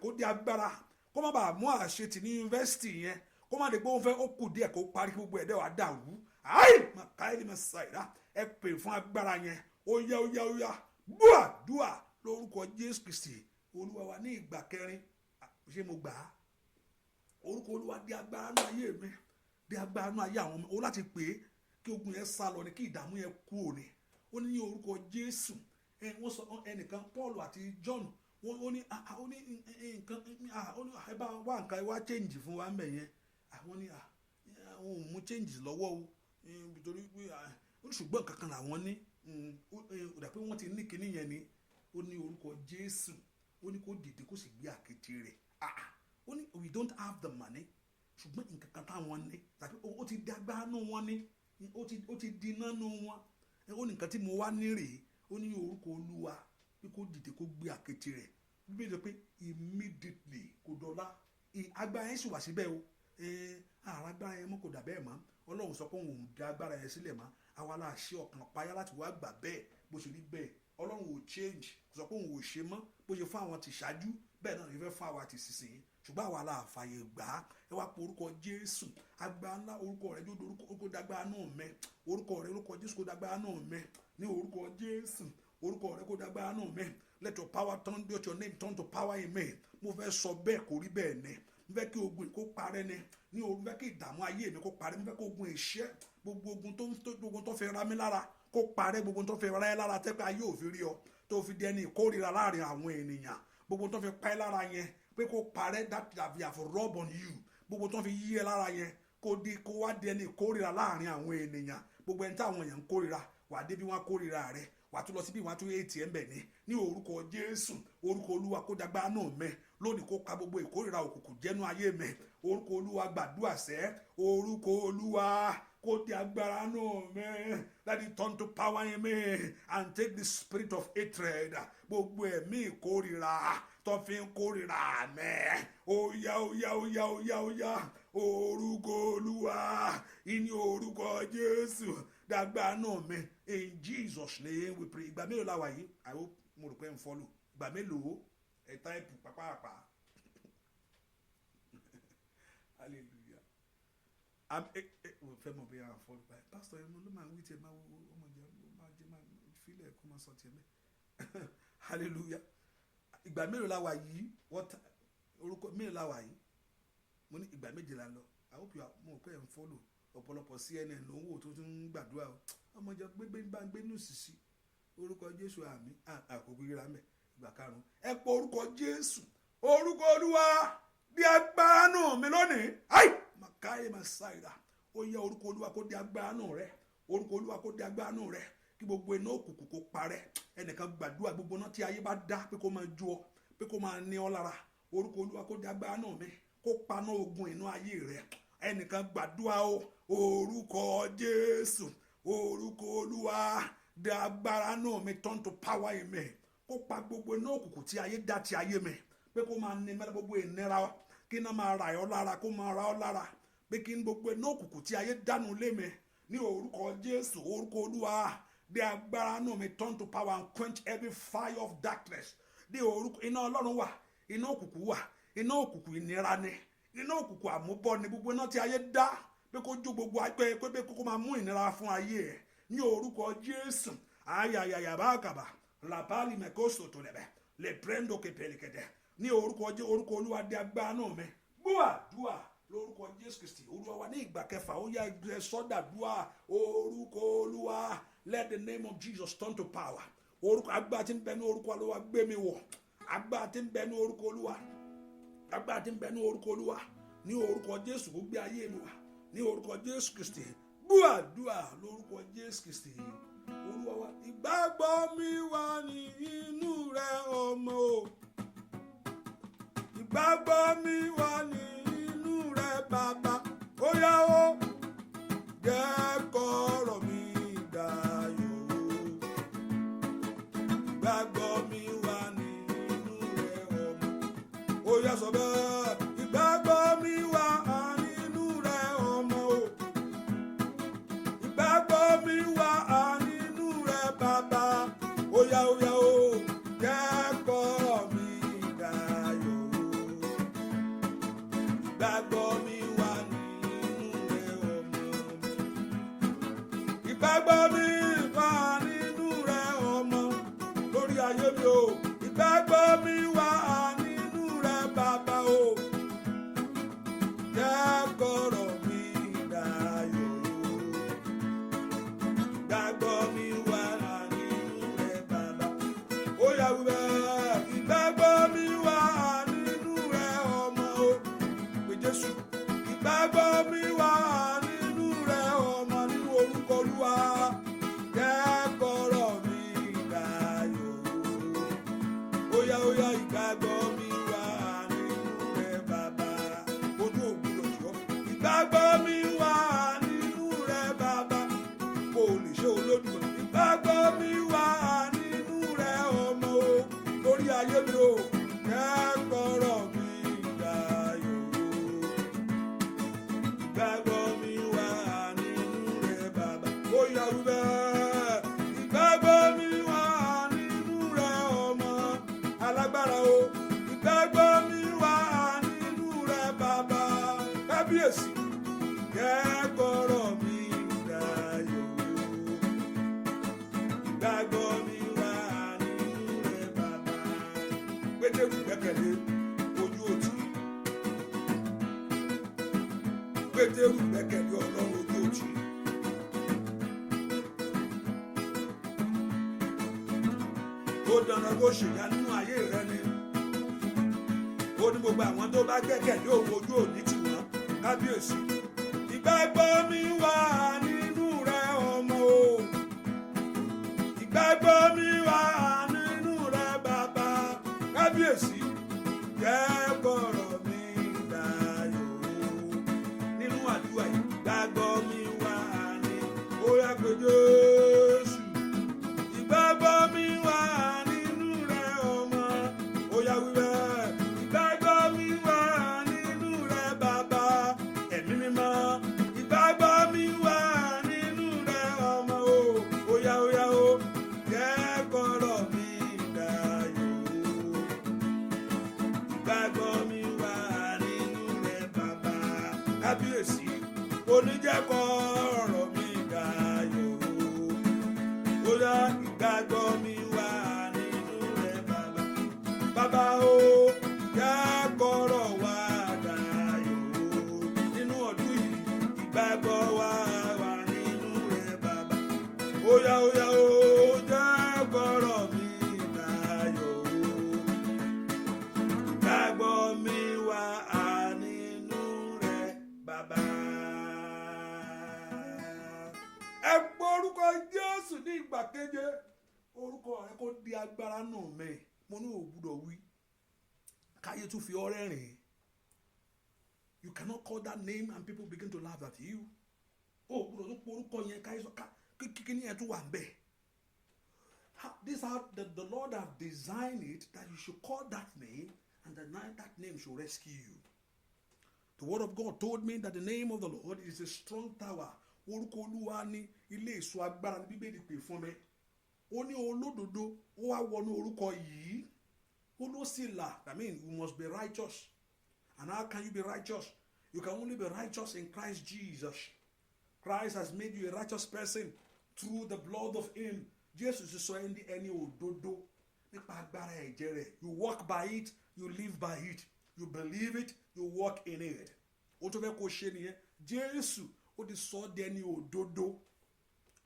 kó di agbára, kó má bàa mú àṣetì ní yunifásitì yẹn, kó má dé pé ó fẹ́ ó kù díẹ̀ kó parí gbogbo ẹ̀dẹ̀ wà dàrú. Káyọ̀dé máa ṣàìdá, ẹ pè fún agbára yẹn, óyá gbàdúrà lórúkọ Jésù Kristi Olúwa wa. Ní ìgbà kẹrin, ṣé mo gbà á? Orúkọ Olúwa di agbára nínú ayé mi, di agbára nínú ayé àwọn ọmọ, ó láti pè é kí ogun yẹn sá lọ ní, kí ìdààmú yẹn kú òní. Ó ní orúkọ Jésù. Wọ́n sọ ẹnìkan Paul àti John, ó ní nǹkan, ẹ bá wá nǹkan ẹ wá change fún wa ńbẹ̀ yẹn. Àwọn ní àwọn ò mú change lọ́wọ́ o, nítorí pé ṣùgbọ́n kankan làwọn ní, ó dà pé wọ́n ti ní kinní yẹn ni. Ó ní orúkọ Jésù, ó ní kó dìde kó sì gbé àkéte rẹ̀. Ó ní we don't have the money, ṣùgbọ́n nǹkan kan táwọn ní, tàbí ó ti di agbára nù wọn ní, ó ti di iná nù wọn. Ó ní nǹkan tí mo wá ní rèé, ó ní orúkọ Olúwa pé kó dìde kó gbé àkéte rẹ̀. Bí ó pé immediately kò dọ́là, agbára yẹn sì wà síbẹ̀ o. Àrà agbára yẹn mọ́ kò dà bẹ́ẹ̀ mọ́. Ọlọ́run sọ pé òun ò dá agbára yẹn sílẹ̀ mọ́. Àwa la ṣe ọkàn payá láti wá gbà bẹ́ẹ̀ bó ṣe rí bẹ́ẹ̀. Ọlọ́run ò change, kò sọ pé òun ò ṣe mọ́ bó ṣe fún àwọn ti ṣáájú bẹ́ẹ̀ náà ló fẹ́ fún àwa ti sísìn. Ṣùgbọ́n àwa la fàyè gbà á. Ẹ wá pé orúkọ Jésù, agbára ńlá, orúkọ rẹ̀ yóò orúkọ dágbára náà mẹ́, orúkọ rẹ̀, orúkọ Jésù kó dágbára náà mẹ́, ní orúkọ Jésù, orúkọ rẹ̀ kó dágbára náà mẹ́. Let your power turn, let your name turn to power in me. Mo fẹ́ sọ bẹ́ẹ̀ kó rí bẹ́ẹ̀ ni. Mo fẹ́ kí ogun kó parẹ́ ni, ní o fẹ́ kí ìdààmú ayé mi kó parẹ́, mo fẹ́ kí ogun ìṣẹ́, gbogbo ogun tó fẹ́ ra mi lára kó parẹ́, gbogbo tó fẹ́ ra ẹ lára tẹ́pẹ́ ayé òfin rí ọ, tó fi di ẹni ìkórìíra láàrin àwọn ènìyàn, gbogbo tó fẹ́ pa ẹ́ lára yẹn pé kó parẹ́, that they have rub on you, gbogbo tó fi yí ẹ lára yẹn kó wá di ẹni ìkórìíra láàrin àwọn ènìyàn, gbogbo ẹni tí àwọn èèyàn ń kórìíra, wà á dé bí wọ́n kórìíra rẹ, wà á tún lọ síbí wọ́n á tún ATM bẹ̀ ní orúkọ Jésù. Orúkọ Olúwa kó dágbára náà mẹ́ lónìí, kó ka gbogbo ìkórìíra òkùnkùn jẹ́nu ayé mẹ́. Orúkọ Olúwa gbàdúrà sẹ́, orúkọ Olúwa kó di agbára náà mẹ́, let it turn to power in me and take the spirit of hatred, gbogbo ẹ̀mí ìkórìíra tó fi ń kórìíra mẹ́, óyá orúkọ Olúwa, ìní orúkọ Jésù dágbára náà mẹ́. In Jesus name we pray. Ìgbà mélòó la wà yìí? I hope mo rò pé ń follow. Ìgbà mélòó? Ẹ táìpù pàpàpà. Hallelujah. Fẹ́ mọ̀ bí i àfọ́ báyìí. Pastor ẹ̀ ló máa ń wí tiẹ̀ máa wo ọmọ ìjẹun máa jẹ́ máa fílẹ̀ kó máa sọ tiẹ̀ mẹ́. Hallelujah. Ìgbà mélòó la wà yìí? Orúkọ mélòó la wà yìí? Mo ní ìgbà méje la lọ. I hope you are mo pé ẹ̀ ń follow. Ọ̀pọ̀lọpọ̀ CNN ló ń wò tó tún ń gbàdúrà o. Ọmọ ìjọ bá ń gbé nù sísí. Orúkọ Jésù àmì àkókò ríra mẹ́. Ìgbà karùn-ún. Ẹ pọ orúkọ Jésù. Orúkọ Olúwa di agbára náà mi lónìí. Màkàyè máa ṣàìdá. Ó yẹ orúkọ Olúwa kó di agbára náà rẹ. Orúkọ Olúwa kó di agbára náà rẹ. Kí gbogbo iná òkùnkùn kó parẹ́. Ẹnìkan gbàdúrà gbogbo náà tí ayé bá dá pé kó máa jó ọ, pé kó máa ní ọ lára. Orúkọ Olúwa kó di agbára náà mi. Kó paná ogun inú ayé rẹ. Ẹnìkan gbàdúrà o. Orúkọ Jésù. Orúkọ Olúwa di agbára náà mi, turn to power in me. Kó pa gbogbo iná òkùnkùn tí ayé dá ti ayé mi, pé kó máa ní mẹ́lẹ́ gbogbo ìnira, kí iná máa rà ọ́ lára, kó máa rà ọ́ lára, pé kí gbogbo iná òkùnkùn tí ayé dánú lé mi, ní orúkọ Jésù orúkọ Olúwa dé agbára náà mi turn to power and quench every fire of darkness. Dé orúkọ iná Ọlọ́run wà, iná òkùnkùn wà, iná òkùnkùn ìnira ni, iná òkùnkùn àmúbọ ni, gbogbo iná tí ayé dá pé kó jó gbogbo pé kókó máa mú ìnira fún ayé ẹ̀ ní orúkọ Jésù. Ayayayabakaba labali mekoso tó lẹ̀bẹ̀ lè prendo kepelikẹ̀dẹ̀ ní orúkọ Olúwa dé agbára náà mi gbúà dúà lórúkọ Jésù Kristi Olúwa wa ní ìgbà kẹfà ó yá ẹ sọ́dà dúà orúkọ Olúwa. Let the name of Jesus turn to power. Orúkọ agbára tí ń bẹ ní orúkọ Olúwa gbé mi wọ̀, agbára tí ń bẹ ní orúkọ Olúwa, agbára tí ń bẹ ní orúkọ Olúwa ní orúkọ Jésù kó gbé ayé mi wá ní orúkọ Jésù Kristi gbúà dúà lórúkọ Jésù Kristi Olúwa wa. Ìgbàgbọ́ mi wà ní inú rẹ ọmọ o, ìgbàgbọ́ mi wà ní inú rẹ bàbá, ó yá o jẹ́ kọ́rọ̀ mi dayọ̀, ìgbàgbọ́ mi wà ní inú rẹ ọmọ, ó yá sọ bẹ́ẹ̀ ìgbàgbọ́ mi wà nínú rẹ ọmọ o, ìgbàgbọ́ mi wà nínú rẹ bàbá, ó yá o jẹ́ kọ́rọ̀ mi dayọ̀, ìgbàgbọ́ mi wà nínú rẹ ọmọ, ìgbàgbọ́ mi wà nínú rẹ ọmọ lórí ayé mi o, ìgbàgbọ́ mi wà nínú rẹ bàbá o, jẹ́ kọ́rọ̀ mi dayọ̀, ìgbàgbọ́ mi wà nínú rẹ bàbá, ó yá wíwẹ́ ìgbàgbọ́ mi wà nínú rẹ ọmọ o, pé Jésù ìgbàgbọ́ mi wà nínú rẹ ọmọ nínú orúkọ Olúwa, jẹ́ kọ́rọ̀ mi dayọ̀, ó yá ìgbàgbọ́ mi wà nínú rẹ bàbá, ojú òwúrọ̀ jọ ìgbàgbọ́ mi wà nínú rẹ bàbá, kò lè ṣe Olódùmarè ìgbàgbọ́ mi wà nínú rẹ ọmọ o lórí ayé mi o, jẹ́ kọ́rọ̀ mi dayọ̀, ìgbàgbọ́ mi wà nínú rẹ bàbá, ó yá wíwẹ́ ìgbàgbọ́ mi wà nínú rẹ ọmọ alágbára o, ìgbàgbọ́ mi wà nínú rẹ bàbá kábíyèsí, jẹ́ kọ́rọ̀ mi dayọ̀, ìgbàgbọ́ mi wà nínú rẹ bàbá. Pétérù gbẹ́kẹ̀lé ojú òtí, Pétérù gbẹ́kẹ̀lé Ọlọ́run ojú òtí. Ó dandan kó ṣèyá nínú ayé rẹ ni, ó ní gbogbo àwọn tó bá gbẹ́kẹ̀lé òun ojú òní tì wọ́n kábíyèsí. Ìgbàgbọ́ mi wà nínú rẹ ọmọ o, ìgbàgbọ́ mi wà nínú rẹ bàbá kábíyèsí, jẹ́ kọ́rọ̀ mi dayọ̀ nínú àdúrà yìí, ìgbàgbọ́ mi wà ní ó yá pé Jésù ìgbàgbọ́ mi wà nínú rẹ ọmọ, ó yá wíwẹ́ ìgbàgbọ́ mi wà nínú rẹ bàbá ẹ̀mí mímọ́, ìgbàgbọ́ mi wà nínú rẹ ọmọ o, ó yá o jẹ́ kọ́rọ̀ mi dayọ̀, ìgbàgbọ́ mi wà nínú rẹ bàbá kábíyèsí, oníjẹ́ kọ́rọ̀ mi dayọ̀, ó yá ìgbàgbọ́ mi wà nínú rẹ bàbá, bàbá o jẹ́ kọ́rọ̀ wa dayọ̀ nínú ọdún yìí, ìgbàgbọ́ wa wà nínú rẹ bàbá, ó yá o jẹ́ kọ́rọ̀ mi dayọ̀, ìgbàgbọ́ mi wà nínú rẹ bàbá. Ẹ gbọ́ orúkọ Jésù ní ìgbà keje, orúkọ rẹ kó di agbára náà mẹ́, mo ní ògbúdọ̀ wí káyé tún fi ọrẹ́ rìn. You cannot call that name and people begin to laugh at you. Ògbúdọ̀ tó porúkọ yẹn káyé sọ kíkíní yẹn tún wà ń bẹ̀. This is how the Lord have designed it, that you should call that name and that name should rescue you. The word of God told me that the name of the Lord is a strong tower. orúkọ Olúwa ní ilé èso agbára ní Bíbélì pè fún mi. Ó ní olódodo ó wá wọnú orúkọ yìí. Ó ló sì là. That means you must be righteous. And how can you be righteous? You can only be righteous in Christ Jesus. Christ has made you a righteous person through the blood of him. Jesus is so ẹni òdodo nípa agbára ẹ̀jẹ̀ rẹ̀. You walk by it, you live by it. You believe it, you walk in it. Ó tó fẹ́ kó ṣe nìyẹn. Jésù ó ti sọ di ẹni òdodo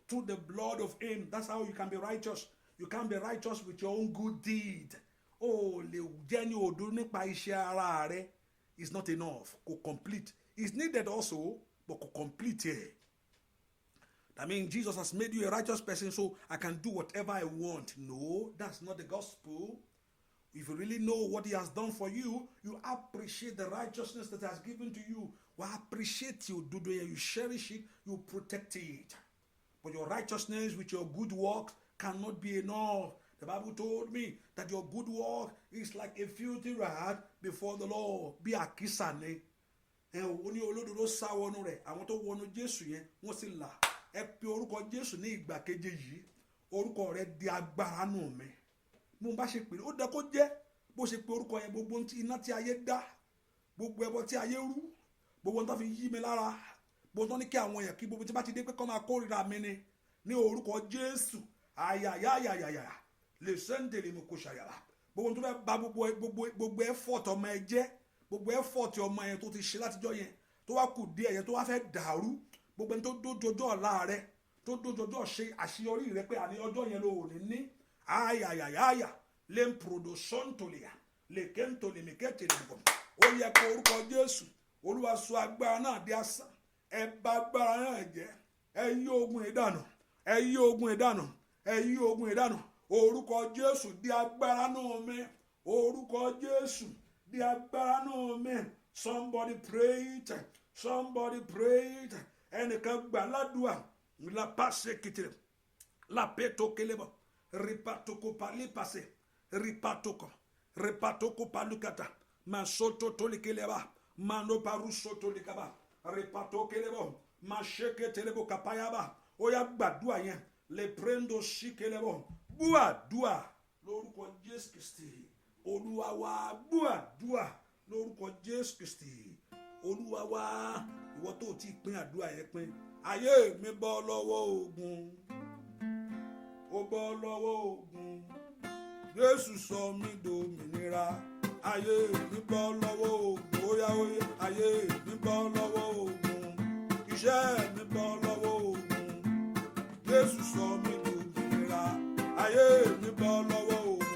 through the blood of him. That's how you can be righteous. You can't be righteous with your own good deed. Oh, lè jẹ́ ẹni òdodo nípa iṣẹ́ ara rẹ̀. It's not enough. Kò complete. It's needed also, but kò complete here. That means Jesus has made you a righteous person, so I can do whatever I want. No, that's not the gospel. If you really know what he has done for you, you appreciate the righteousness that he has given to you. You appreciate you, you cherish it, you protect it. But your righteousness with your good works cannot be enough. The Bible told me that your good work is like a filthy rag before the Lord. Bí àkísà ni. Ó ní olódodo sá wọnú rẹ̀. Àwọn tó wọnú Jésù yẹn, wọ́n sì là. Ẹ pe orúkọ Jésù ní ìgbà keje yìí. Orúkọ rẹ̀ di agbára nù mí. Mo bá ṣe pè ó dá kó jẹ́ bó ṣe pe orúkọ yẹn gbogbo iná tí ayé dá, gbogbo ẹbọ tí ayé rú, gbogbo tó fi yí mi lára, gbogbo tó ní kí àwọn èèyàn kí gbogbo tí bá ti dé pé kó máa kórìíra mi ni ní orúkọ Jésù. Ayayayayaya. Le sende le mo ko ṣàyàrá. Gbogbo tó fẹ́ bà gbogbo effort ọmọ ẹ jẹ́, gbogbo effort ọmọ yẹn tó ti ṣe látijọ́ yẹn tó wá kù díẹ̀ yẹn tó wá fẹ́ dàrú, gbogbo ẹni tó dójọjọ́ ọ̀la rẹ, tó dójọjọ́ ṣe àṣeyọrí rẹ pé àní ọjọ́ yẹn ló ò ní. Ayayayaya. Lemprodosontolia. Lekentole meketele bom. Ó yẹ kó orúkọ Jésù. Olúwa sọ agbára náà di asán. Ẹ bà agbára náà jẹ́. Ẹ yí ogun ìdànù. Ẹ yí ogun ìdànù. Ẹ yí ogun ìdànù. Orúkọ Jésù di agbára náà mi. Orúkọ Jésù di agbára náà mi. Somebody pray it. Somebody pray it. Ẹnìkan gbà ládùúà. La passe kitire. La peto kelebo. Ripatoko palipase. Ripatoko palukata. Masoto tolikeleba. Mano paruso tolikaba. Ripato kelebo. Masheke telebo kapayaba. Oya gbàdúà yẹn. Le prendo shikelebo. Gbàdúà lórúkọ Jésù Kristi. Olúwa wa gbàdúà lórúkọ Jésù Kristi. Olúwa wa ìwọ tó ti pín àdúà yẹn pín. Ayé mi bọ́ lọ́wọ́ ogun. Ó bọ́ lọ́wọ́ ogun. Jésù sọ mí dòmìnira. Ayé mi bọ́ lọ́wọ́ ogun. Óyá óyá. Ayé mi bọ́ lọ́wọ́ ogun. Iṣẹ́ mi bọ́ lọ́wọ́ ogun. Jésù sọ mí dòmìnira. Ayé mi bọ́ lọ́wọ́ ogun.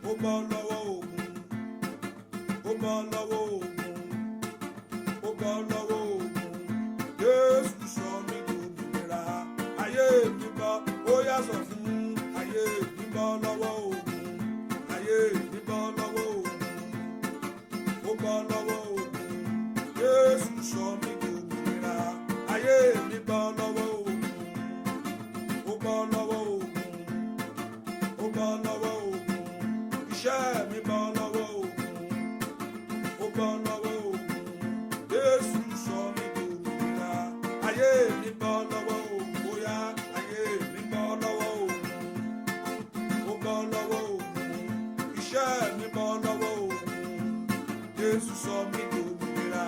Ó bọ́ lọ́wọ́ ogun. Ó bọ́ lọ́wọ́ ogun. Ó bọ́ lọ́wọ́ ogun. Jésù sọ mí dòmìnira. Ayé mi bọ́. Ó yá sọ fún. Ayé mi bọ́ lọ́wọ́ ogun. Ayé mi bọ́ lọ́wọ́ ogun. Ó bọ́ lọ́wọ́ ogun. Jésù sọ mí dòmìnira. Ayé mi bọ́ lọ́wọ́ ogun. Ó bọ́ lọ́wọ́ ogun. Ó bọ́ lọ́wọ́ ogun. Iṣẹ́ mi bọ́ lọ́wọ́ ogun. Ó bọ́ lọ́wọ́ ogun. Jésù sọ mí dòmìnira. Ayé mi bọ́ lọ́wọ́ ogun. Bóyá ayé mi bọ́ lọ́wọ́ ogun. Ó bọ́ lọ́wọ́ ogun. Iṣẹ́ mi bọ́ lọ́wọ́ ogun. Jésù sọ mí dòmìnira.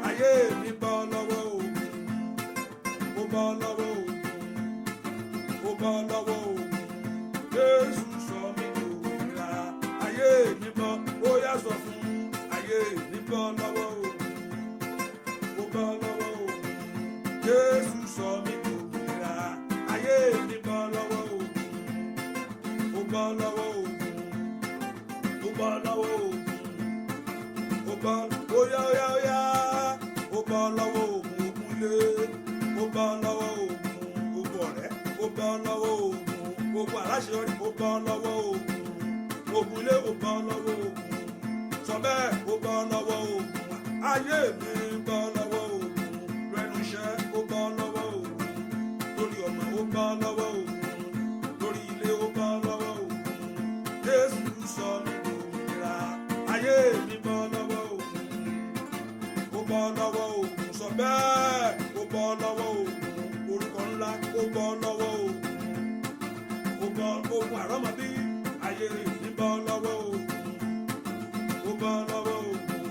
Ayé mi bọ́ lọ́wọ́ ogun. Ó bọ́ lọ́wọ́ ogun. Ó bọ́ lọ́wọ́ ogun. Jésù sọ mí dòmìnira. Ayé mi bọ́. Ó yá sọ fún. Ayé mi bọ́ lọ́wọ́ ogun. Ó bọ́ lọ́wọ́ ogun. Jésù sọ mí dòmìnira. Ayé mi bọ́ lọ́wọ́ ogun. Ó bọ́ lọ́wọ́ ogun. Ó bọ́ lọ́wọ́ ogun. Ó bọ́. Óyá óyá óyá. Ó bọ́ lọ́wọ́ ogun. Ogun ilé. Ó bọ́ lọ́wọ́ ogun. Ogun ọ̀rẹ́. Ó bọ́ lọ́wọ́ ogun. Ogun aláṣeyọrí. Ó bọ́ lọ́wọ́ ogun. Ogun ilé. Ó bọ́ lọ́wọ́ ogun. Sọ bẹ́ẹ̀. Ó bọ́ lọ́wọ́ ogun. Ayé mi bọ́ lọ́wọ́ ogun. Lẹ́nu iṣẹ́. Ó bọ́ lọ́wọ́ ogun. Lórí ọmọ. Ó bọ́ lọ́wọ́ ogun. Lórí ilé. Ó bọ́ lọ́wọ́ ogun. Jésù sọ mí dòmìnira. Ayé mi bọ́ lọ́wọ́ ogun. Ó bọ́ lọ́wọ́ ogun. Sọ bẹ́ẹ̀. Ó bọ́ lọ́wọ́ ogun, orúkọ ńlá kó bọ́ lọ́wọ́ ogun, ó bọ́ ogun àrọ́mọbí, ayé mi bọ́ lọ́wọ́ ogun, ó bọ́ lọ́wọ́ ogun,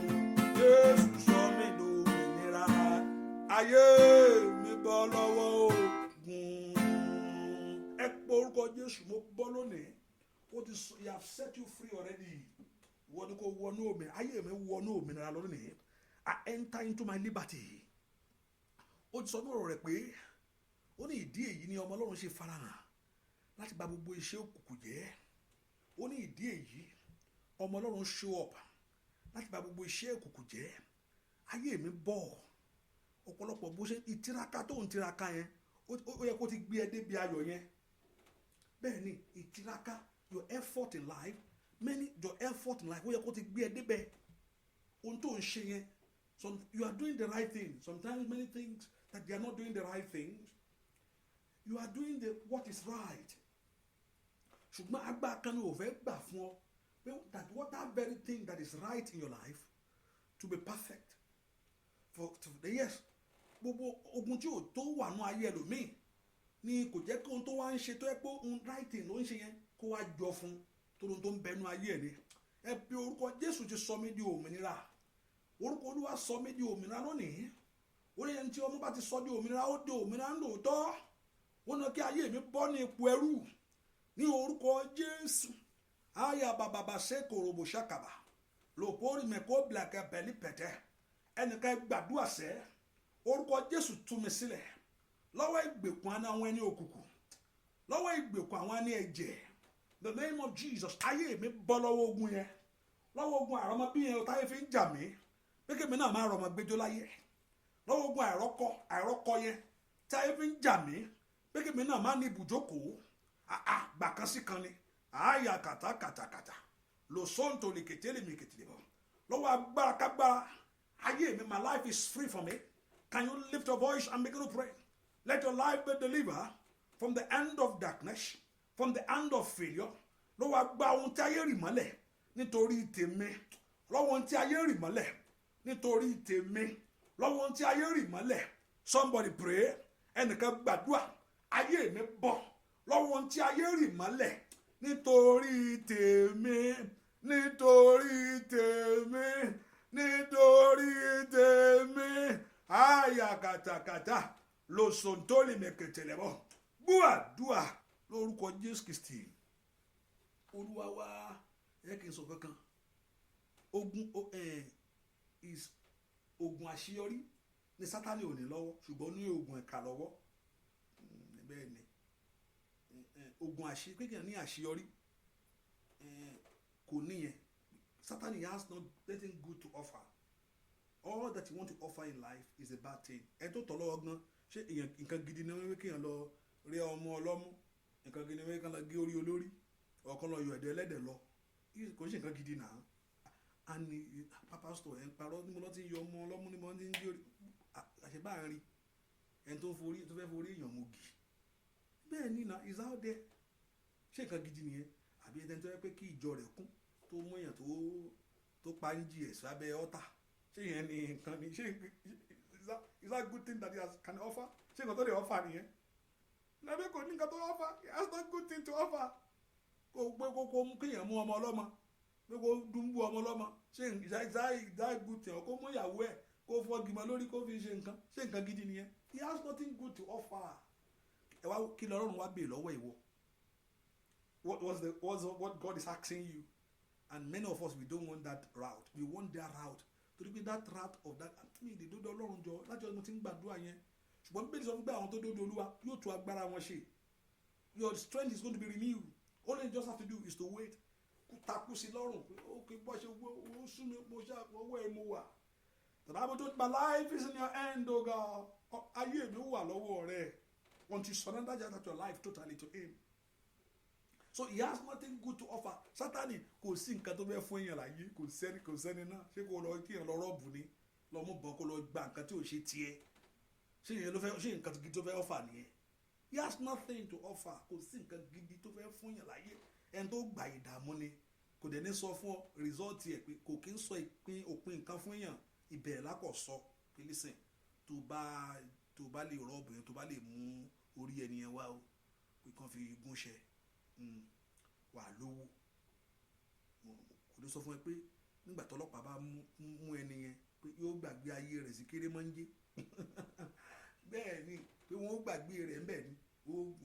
Jésù sọ mí dòmìnira, ayé mi bọ́ lọ́wọ́ ogun. Ẹ pé orúkọ Jésù, mo bọ́ lónìí. He have set you free already. Wọ́n ní kò wọnú òmìnira, ayé mi wọnú òmìnira lónìí. I enter into my liberty. Ó ti sọ ní ọ̀rọ̀ rẹ̀ pé ó ní ìdí èyí ni ọmọ Ọlọ́run ṣe farahàn láti bà gbogbo iṣẹ́ òkùnkùn jẹ́. Ó ní ìdí èyí ọmọ Ọlọ́run show up láti bà gbogbo iṣẹ́ òkùnkùn jẹ́. Ayé mi bọ̀. Ọ̀pọ̀lọpọ̀ bó ṣe ìtiraka tó ń tiraka yẹn, ó yẹ kó ti gbé ẹ débi ayọ̀ yẹn. Bẹ́ẹ̀ ni ìtiraka, your effort in life, your effort in life, ó yẹ kó ti gbé ẹ débẹ̀. Ohun tó ń ṣe yẹn, you are doing the right thing. Sometimes many things that you are not doing the right things. You are doing what is right. Ṣùgbọ́n agbára kan ni ò fẹ́ gbà fún ọ pé that very thing that is right in your life to be perfect. Yes, gbogbo ogun tí ò tó wà nú ayé ẹlòmíì ni kò jẹ́ kí ohun tó wá ń ṣe tó yẹ pé ohun right thing ló ń ṣe yẹn kó wá jọ fún torí ohun tó ń bẹnu ayé ẹ̀ ni. Ẹ pe orúkọ Jésù ti sọ mí di òmìnira. Orúkọ Olúwa sọ mí di òmìnira lónìí. Ó ní ẹni tí ọmọ bá ti sọ di òmìnira, ó di òmìnira lóòótọ́. Ó ní kí ayé mi bọ́ ní ipò ẹrú ní orúkọ Jésù. Aya bàbàbà ṣe kòròbò ṣàkàbà lòpórí mẹ́kọ́ bìlàkẹ́ bẹ̀lí pẹ̀tẹ́. Ẹnìkan gbàdúrà sẹ́ orúkọ Jésù tú mi sílẹ̀ lọ́wọ́ ìgbèkùn àwọn ẹni òkùnkùn, lọ́wọ́ ìgbèkùn àwọn ẹni ẹ̀jẹ̀. The name of Jesus, ayé mi bọ́ lọ́wọ́ ogun yẹn, lọ́wọ́ ogun àrọ́mọ bí yẹn táyé fi ń jà mí pé kí mi náà máa rọmọ gbẹjọ láyé, lọ́wọ́ ogun àìrọ́kọ yẹn táyé fi ń jà mí pé kí mi náà máa ní ibùjókòó gbà kan sí kan ni àáyà kàtàkàtàkàtà lò sóńtò lè kètè lè mi kètè lè bọ̀ lọ́wọ́ agbára kágbára ayé mi, my life is free from it. Can you lift your voice and begin to pray? Let your life be delivered from the hand of darkness, from the hand of failure. Lọ́wọ́ agbá ohun tí ayé rì mọ́lẹ̀ nítorí tèmi, lọ́wọ́ ohun tí ayé rì mọ́lẹ̀ nítorí tèmi, lọ́wọ́ ohun tí ayé rì mọ́lẹ̀. Somebody pray. Ẹnìkan gbàdúrà, ayé mi bọ́ lọ́wọ́ ohun tí ayé rì mọ́lẹ̀ nítorí tèmi, nítorí tèmi, nítorí tèmi. Aya kàtàkàtà lo sontoli mẹkẹtẹlẹbọ gbúàdúà lórúkọ Jésù Kristi Olúwa wa. Ẹ kì í sọ kankan ogun àṣeyọrí ní Sátánì ò ní lọ́wọ́ ṣùgbọ́n ní ogun ẹ̀ka lọ́wọ́. Bẹ́ẹ̀ ni ogun kékeré ní àṣeyọrí kò níyẹn. Sátánì has nothing good to offer. All that you want to offer in life is a bad thing. Ẹ tó tọ̀ lọ́wọ́ gan ṣé nǹkan gidi ni wọ́n kéèyàn lọ rí ọmọ ọlọ́mú, nǹkan gidi ni wọ́n kàn lọ gé orí olórí ọ̀kan lọ yọ ẹ̀dẹ̀ ẹlẹ́dẹ̀ lọ, kò ṣe nǹkan gidi náà. Àní pásítọ̀ ẹ̀ ń parọ́ ní mo lọ́ ti ń yọ ọmọ ọlọ́mú ní mo ti ń gé orí àṣebá ń rí ẹni tó fẹ́ forí èèyàn mogi. Bẹ́ẹ̀ ni na is out there. Ṣé nǹkan gidi nìyẹn? Àbí ẹni tó yẹ pé kí ìjọ rẹ̀ kún tó mú èèyàn tó pa ń jí ẹ̀ sábẹ́ ọ́tà. Ṣé yẹn ni nǹkan ni? Ṣé is that good thing that he can offer? Ṣé nǹkan tó lè offer nìyẹn? Nàbẹ́ kò ní nǹkan tó offer. He has no good thing to offer. Kò gbé kókó mú kéèyàn mú ọmọ ọlọ́mọ, pé kó dùnbù ọmọ ọlọ́mọ. Ṣé is that good thing? Kó mú ìyàwó ẹ̀ kó fọ́ gìmọ̀ lórí kó fi ṣe nǹkan. Ṣé nǹkan gidi nìyẹn? He has nothing good to offer. Ẹ wá kí lọ́rùn wá bèè lọ́wọ́ ìwọ. What God is asking you? And many of us, we don't want that route. We want their route. To be that route of that. Mi ìdè dódó Ọlọ́run jọ láti ọdún tí ń gbàdúrà yẹn. Ṣùgbọ́n bíbélì sọ pé àwọn tó dódó Olúwa yóò tún agbára wọn ṣe. Your strength is going to be renewed. All you just have to do is to wait. Takú sí lọ́rùn. Okay, bọ́ ṣe owó sún mi, mo ṣe owó ẹ̀ mo wà. The Bible told my life is in your hand, oh God. Ayé mi wà lọ́wọ́ rẹ̀. Want to surrender just your life totally to him. So he has nothing good to offer. Sátánì kò sí nǹkan tó fẹ́ fún èèyàn láyé, kò sẹ́ni náà. Ṣé kò lọ kí èèyàn lọ rọ́ọ̀bù ni? Lọ mú bọ́n kó lọ gba nǹkan tí ò ṣe tiẹ̀. Ṣé nǹkan gidi tó fẹ́ offer nìyẹn? He has nothing to offer. Kò sí nǹkan gidi tó fẹ́ fún èèyàn láyé. Ẹni tó gba ìdààmú ni. Kò dẹ̀ ní sọ fún ọ result ẹ̀ pé kò kí ń sọ òpin nǹkan fún èèyàn. Ìbẹ̀rẹ̀ lákọ̀ sọ pé listen, tó bá tó bá lè rọ́ọ̀bù yẹn tó bá lè mú orí ẹni yẹn wá o pé kàn fi gúnṣẹ́ wà lówó. Kò lè sọ fún ẹ pé nígbà tọ́lọ́pàá bá mú ẹni yẹn pé yóò gbàgbé ayé rẹ̀ sí kéré mọ́ńjé bẹ́ẹ̀ ni pé wọ́n gbàgbé rẹ̀ ń bẹ̀ ni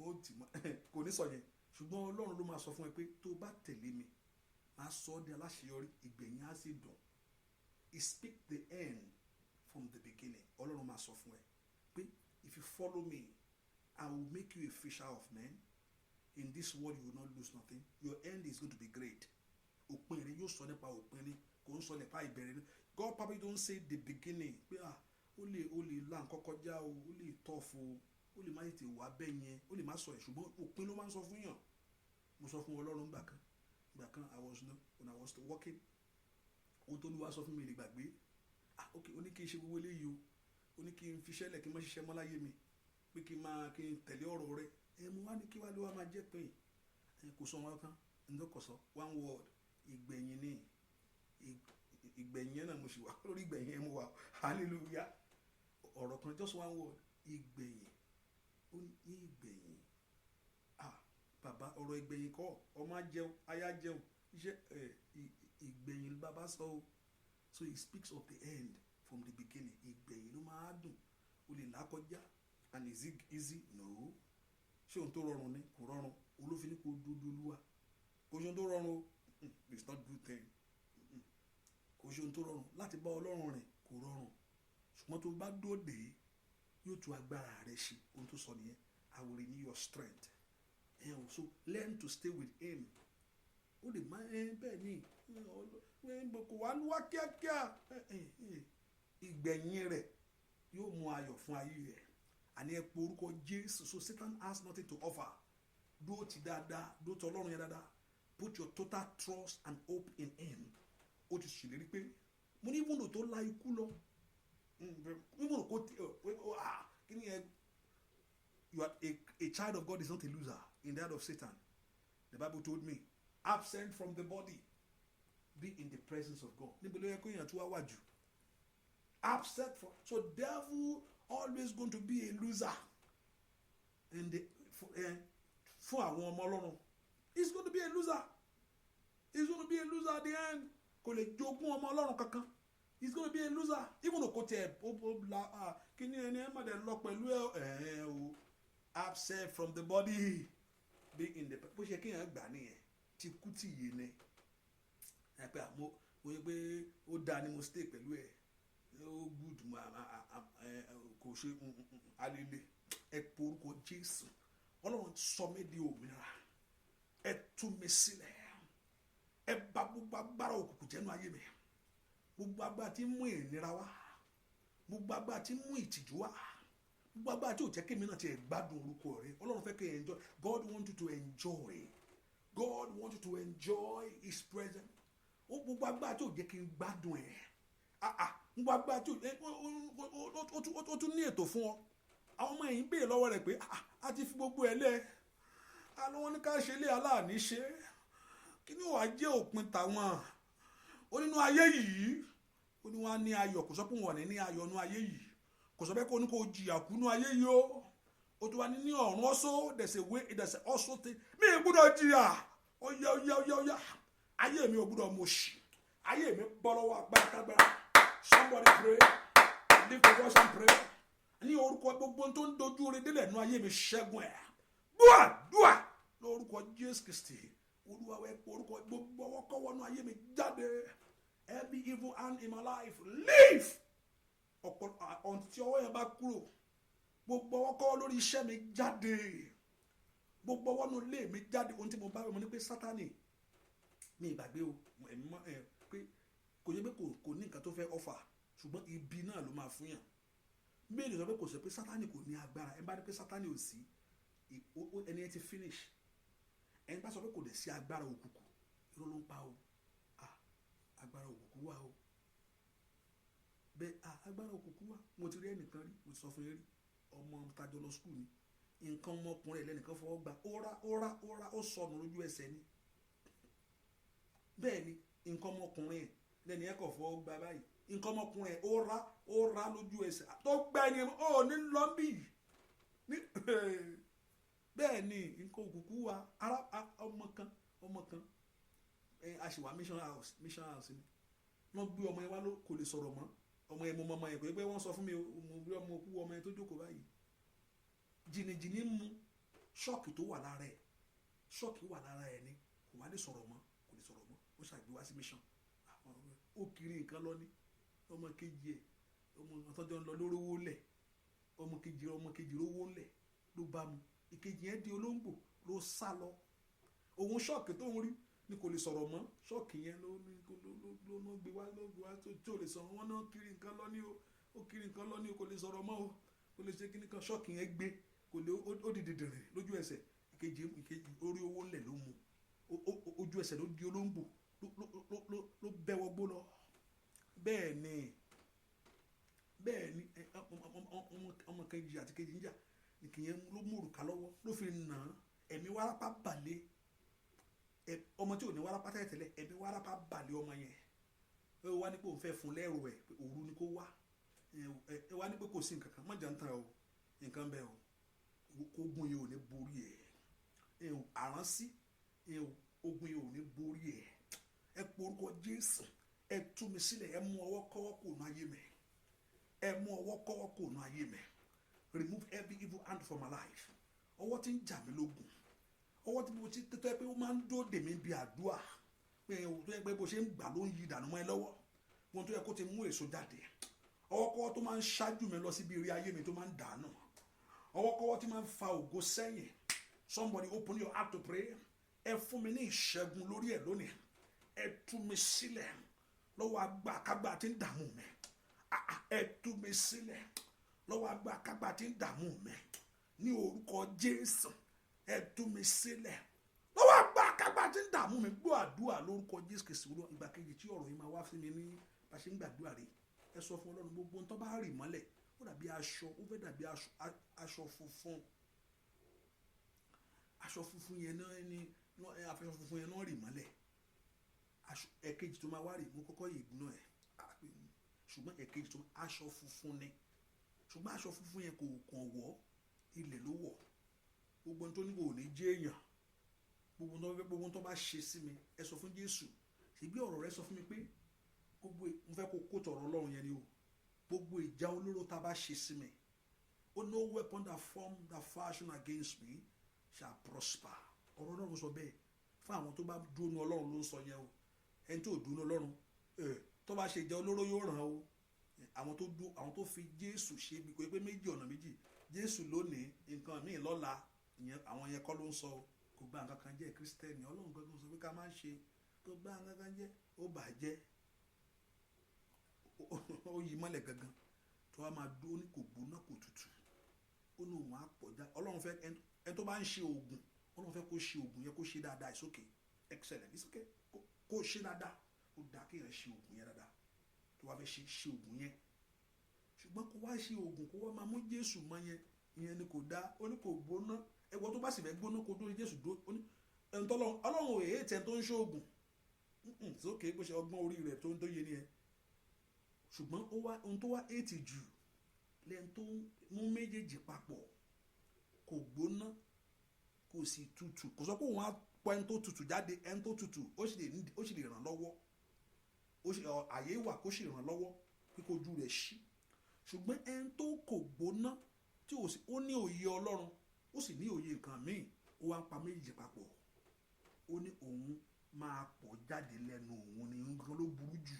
ó tì mọ́ kò ní sọ yẹn. Ṣùgbọ́n Ọlọ́run ló máa sọ fún ẹ pé tó bá tẹ̀lé mi máa sọ ọ́ di aláṣeyọrí, ìgbẹ̀yìn á sì dùn. He speak the end from the beginning. Ọlọ́run máa sọ fún ẹ pé if you follow me I will make you a fisher of men. In this world you will not lose nothing. Your end is going to be great. Òpin rẹ yóò sọ nípa òpin ni, kò ń sọ nípa ìbẹ̀rẹ̀ ni. God probably don't say the beginning pé ó lè la nǹkan kọjá o, ó lè tọ́fo, ó lè má tètè wá bẹ́ẹ̀ yẹn, ó lè má sọ ẹ̀, ṣùgbọ́n òpin ló máa ń sọ fún yàn. Mo sọ fún Ọlọ́run gbà kan when I was working, ohun tó Olúwa sọ fún mi lè gbàgbé. Ok, ó ní kí n ṣe gbogbo eléyìí o, ó ní kí n fi ṣẹlẹ̀ kí n má ṣiṣẹ́ mọ́ láyé mi, pé kí n tẹ̀lé ọ̀rọ̀ rẹ̀. Mo wá ní kí wá ló wá máa jẹ́ pé kò sọ wọn kan ǹdọ́kọ̀sọ one word ìgbẹ̀yìn ni ìgbẹ̀yìn yẹn náà mo sì wà lórí ìgbẹ̀yìn yẹn mo wà hallelujah. Ọ̀rọ̀ kan just one word ìgbẹ̀yìn. Ó ní ìgbẹ̀yìn. Bàbá ọ̀rọ̀ ìgbẹ̀yìn kọ́, ọmọ jẹun aya jẹun iṣẹ́ ìgbẹ̀yìn bàbá sọ o. So he speaks of the end from the beginning. Ìgbẹ̀yìn ló máa dùn. O lè là kọjá and is it easy? No. Ṣé ohun tó rọrùn ni? Kò rọrùn. Olófin ni kò dúdú Olúwa. Kò ṣe ohun tó rọrùn o. It's not good thing. Kò ṣe ohun tó rọrùn láti bá Ọlọ́run rìn, kò rọrùn. Ṣùgbọ́n tó bá dóde yóò tú agbára rẹ ṣe. Ohun tó sọ nìyẹn. I will renew your strength. So learn to stay with him. Ó lè má bẹ́ẹ̀ ni kò wá kíákíá. Ìgbẹ̀yìn rẹ̀ yóò mú ayọ̀ fún ayé rẹ̀. Àní ẹ pe orúkọ Jésù. So Satan has nothing to offer. Dúró ti dáadáa, dúró ti Ọlọ́run yẹn dáadáa. Put your total trust and hope in him. Ó ti ṣèlérí pé mo ní ìwúlò tó la ikú lọ. Ìwúlò kò kí ni ẹ. You are a child of God is not a loser in that of Satan. The Bible told me, absent from the body, be in the presence of God. Níbo ló yẹ kó yàn tó wá wájú. Absent from, so devil always going to be a loser. And fún àwọn ọmọ Ọlọ́run, he's going to be a loser. He's going to be a loser at the end. Kò lè jogún ọmọ Ọlọ́run kankan. He's going to be a loser. Even though kò tẹ̀ kí ni ẹni ẹ̀ má dẹ̀ lọ pẹ̀lú o. Absent from the body, be in the. Bó ṣe kéèyàn gbà nìyẹn tí kú tí yé ni. Ẹ pé àmọ́ mo yẹ pé ó dáa ni mo stay pẹ̀lú ẹ̀. Ó good kò ṣe alele. Ẹ pe orúkọ Jésù. Ọlọ́run sọ mí di òmìnira. Ẹ tú mi sílẹ̀. Ẹ bà gbogbo agbára òkùnkùn jẹ́ nínú ayé mi. Gbogbo agbára tí ń mú ìnira wá. Gbogbo agbára tí ń mú ìtìjú wá. Gbogbo agbára tí ò jẹ́ kí èmi náà ti gbádùn orúkọ rẹ̀. Ọlọ́run fẹ́ kí ẹ enjoy. God want you to enjoy. God want you to enjoy his presence. Gbogbo agbára tí ò jẹ́ kí n gbádùn ẹ̀. Gbogbo agbára tí ó tún ní ètò fún ọ. Àwọn ọmọ ẹ̀yìn béèrè lọ́wọ́ rẹ̀ pé a ti fi gbogbo ẹ̀ lẹ̀. Àlọ́ wọn ní ká ṣe ilé aláàní ṣe. Kí ni wàá jẹ́ òpin tàwọn? Ó nínú ayé yìí. Ó ní wọ́n á ní ayọ̀. Kò sọ pé wọ́n ní ayọ̀ nínú ayé yìí. Kò sọ pé kó ní kó jìyà kú nínú ayé yìí o. Ó tún wá ní ọ̀run ọ̀sọ́. There's a way, there's a also thing. Mi ò gbọ́dọ̀ jìyà. Ó yá. Ayé mi ò gbọ́dọ̀ mọ̀ ṣì. Ayé mi bọ́ lọ́wọ́ agbára. Somebody pray. Lift your voice and pray. Ní orúkọ gbogbo tó ń dojú oore délẹ̀ nínú ayé mi ṣẹ́gun ẹ̀. Dúà lórúkọ Jésù Kristi. Olúwa wẹ̀ pé orúkọ gbogbo ọwọ́ kọ́wọ́ nínú ayé mi jáde. Every evil hand in my life leave. Ọ̀n tí ọwọ́ yẹn bá kúrò. Gbogbo ọwọ́ kọ́wọ́ lórí iṣẹ́ mi jáde. Gbogbo ọwọ́ nínú ilé mi jáde. Ohun tí mo bá rẹ̀ mo ní pé Sátánì mi ìgbàgbé o pé kò yẹ pé kò ní nǹkan tó fẹ́ offer ṣùgbọ́n ibi náà ló máa fún yàn. Bẹ́ẹ̀ ni sọ pé kò sọ pé Sátánì kò ní agbára. Ẹ bá ní pé Sátánì ò sí ẹni ẹ ti finish. Ẹni bá sọ pé kò dẹ̀ sí agbára òkùnkùn irọ́ ló ń pa o. Agbára òkùnkùn wà o. Bẹ́ẹ̀ agbára òkùnkùn wà. Mo ti rí ẹnìkan rí mo ti sọ fún yín rí ọmọ tajọ lọ school ni nǹkan ọmọkùnrin ẹ̀ lẹ́nìkan fọwọ́ gbà ó sọnù lójú ẹsẹ̀ ni. Bẹ́ẹ̀ ni nǹkan ọmọkùnrin ẹ̀ lẹ́ni ẹ̀ kọ̀ fọwọ́ gbà báyìí nǹkan ọmọkùnrin ẹ̀ ó rá lójú ẹsẹ̀ tó gbá ẹni ó ní lọ́mbì bẹ́ẹ̀ ni nǹkan òkùnkùn wa ọmọ kan a ṣì wà mission house ni wọ́n gbé ọmọ yẹn wá kò lè sọ̀rọ̀ mọ́ ọmọ yẹn mo mọ ọmọ yẹn pé wọ́n sọ fún mi mo rí ọmọ òkú ọmọ yẹn tó jókòó báyìí jìnnìjìnnì mú ṣọ́ọ̀kì tó wà lára ẹ̀ ni kò wá lè sọ̀rọ̀ mọ́ ó ṣàgbé wá sí mission ó kiri nǹkan lọ ní ọmọ kejì ẹ̀ ọmọ àtọ́jọ́ ń lọ lórówó lẹ̀ ọmọ kejì rówó lẹ̀ ló bá mu ìkejì yẹn di olóńgbò ló sá lọ òun ṣọ́ọ̀kì tó ń rí ni kò lè sọ̀rọ̀ mọ́ ṣọ́ọ̀kì yẹn ló gbé wá tí ò lè sọ̀rọ̀ wọn náà kiri nǹkan lọ ní ó kiri nǹkan lọ ní kò lè sọ̀rọ̀ mọ́ o kò lè ṣe kíní kan ṣọ́ọ̀kì yẹn gbé kò lè ó di dìdìrì lójú ẹsẹ̀ ìkejì orí owó ńlẹ̀ ló mu ojú ẹsẹ̀ ló di olóńgbò ló bẹ́wọ́ gbó lọ bẹ́ẹ̀ ni ọmọ kejì àti kejì ń jà ìkìyẹn ló mú òrùka lọ́wọ́ ló fi nà án ẹ̀mí wárápá balẹ̀ ọmọ tí ò ní wárápá tẹ́lẹ̀ ẹ̀mí wárápá balẹ̀ ọmọ yẹn ẹ wá ní pé òun fẹ́ fún lẹ́rù ẹ̀ òru ni kó wá ẹ wá ní pé kò sí nǹkan kan mọ̀jà ń tàn o nǹkan bẹ́ẹ̀ o ogun yìí ò ní borí ẹ̀ àránsí ogun yìí ò ní borí ẹ̀ ẹ porúkọ Jésù ẹ tú mi sílẹ̀ ẹ mú ọwọ́ kọ́wọ́ kò nù ayé mi ẹ mú ọwọ́ kọ́wọ́ kò nù ayé mi remove every evil hand from my life ọwọ́ tí ń jà mí lógun ọwọ́ tí mo ti tẹ́tọ́ pé ó máa ń dóde mi bí àdúrà pé tó yẹ pé bó ṣe ń gbà ló ń yí ìdànù mọ́ ẹ lọ́wọ́ wọn tó yẹ kó ti mú èso jáde ọwọ́ kọ́wọ́ tó máa ń ṣáájú mi lọ síbi eré ayé mi tó máa ń dànù ọwọ́ kọ́wọ́ tí máa ń fa ògo sẹ́yìn somebody open your heart to pray ẹ fún mi ní ìṣẹ́gun lórí ẹ̀ lónìí ẹ tú mi sílẹ̀ lọ́wọ́ agbákágbá tí ń dààmú mi ẹ tú mi sílẹ̀ lọ́wọ́ agbákágbá tí ń dààmú mi ní orúkọ Jésù ẹ tú mi sílẹ̀ lọ́wọ́ agbákágbá tí ń dààmú mi gbọ́ àdúrà lórúkọ Jésù Kristi olúwa ìgbà kejì tí ọ̀rọ̀ yìí máa wá fún mi ní bá ṣe ń gbàdúrà rẹ̀ ẹ sọ fún Ọlọ́run gbogbo tó bá rì mọ́lẹ̀ ó dàbí aṣọ ó fẹ́ dàbí aṣọ funfun yẹn náà ní aṣọ funfun yẹn náà rì mọ́lẹ̀ ẹ̀kejì tó máa wá rè mú kọ́kọ́ ìgbóná ẹ̀ ṣùgbọ́n ẹ̀kejì tó aṣọ funfun ni ṣùgbọ́n aṣọ funfun yẹn kò kàn wọ́ ilẹ̀ ló wọ̀ gbogbo tó ní kò ní jẹ́ èèyàn gbogbo tó bá ṣe sí mi ẹ sọ fún Jésù ṣèbí ọ̀rọ̀ rẹ sọ fún mi pé gbogbo mo fẹ́ kó kó tọ̀rọ̀ Ọlọ́run yẹn ni o gbogbo ìjà olóró tá a bá ṣe sí mi ó no weapon that form that fashion against me shall prosper ọ̀rọ̀ Ọlọ́run sọ bẹ́ẹ̀ fún àwọn tó bá dúró ní Ọlọ́run ló ń sọ yẹn o ẹni tó dúró ní Ọlọ́run tó bá ṣe ìjà olóró yóò ràn o àwọn tó fi Jésù ṣe bí pé méjì ọ̀nà méjì Jésù lónìí nǹkan míì lọ́la àwọn yẹn kọ́ ló ń sọ kò gba nǹkan kan jẹ́ Kristẹni Ọlọ́run gangan sọ pé ká má ṣe tó gba nǹkan kan jẹ́ ó bàjẹ́ ó yí mọ́lẹ̀ gangan tó wá máa dúró ní kò gbóná kò tutù ó ní òun á pọ̀ já Ọlọ́run fẹ́ ẹni tó bá ń ṣe oògùn Ọlọ́run fẹ́ kó ṣe oògùn yẹn kó ṣe dáadáa it's okay excellent it's okay kó ṣe dáadáa ó dáa kéèyàn ṣe oògùn yẹn dáadáa tó wá fẹ́ ṣe oògùn yẹn ṣùgbọ́n kó wá ṣe oògùn kó wá máa mú Jésù mọ́ yẹn ìyẹn ni kò dáa ó ní kò gbóná ẹ̀wọ̀n tó bá sì fẹ́ gbóná kó dúró Jésù dúró ó ní Ọlọ́run ò èyí tẹ̀ tó ń ṣe oògùn it's okay bó ṣe ọgbọ́n orí rẹ̀ tó ń tó yé ni ẹ ṣùgbọ́n ohun tó wá ètì jù lẹ́yìn tó mú méjèèjì papọ̀ kò gbóná kò sì tutù kò sọ pé òun á pọ ẹni tó tutù jáde ẹni tó tutù ó sì lè ràn lọ́wọ́ àyè wà kó sì ràn lọ́wọ́ pé kó ojú rẹ̀ ṣí ṣùgbọ́n ẹni tó kò gbóná tí ó ní òye Ọlọ́run ó sì ní òye nǹkan míì ó wá ń pa méjèèjì papọ̀ ó ní òun máa pọ̀ jáde lẹ́nu òun ni nǹkan ló burú jù.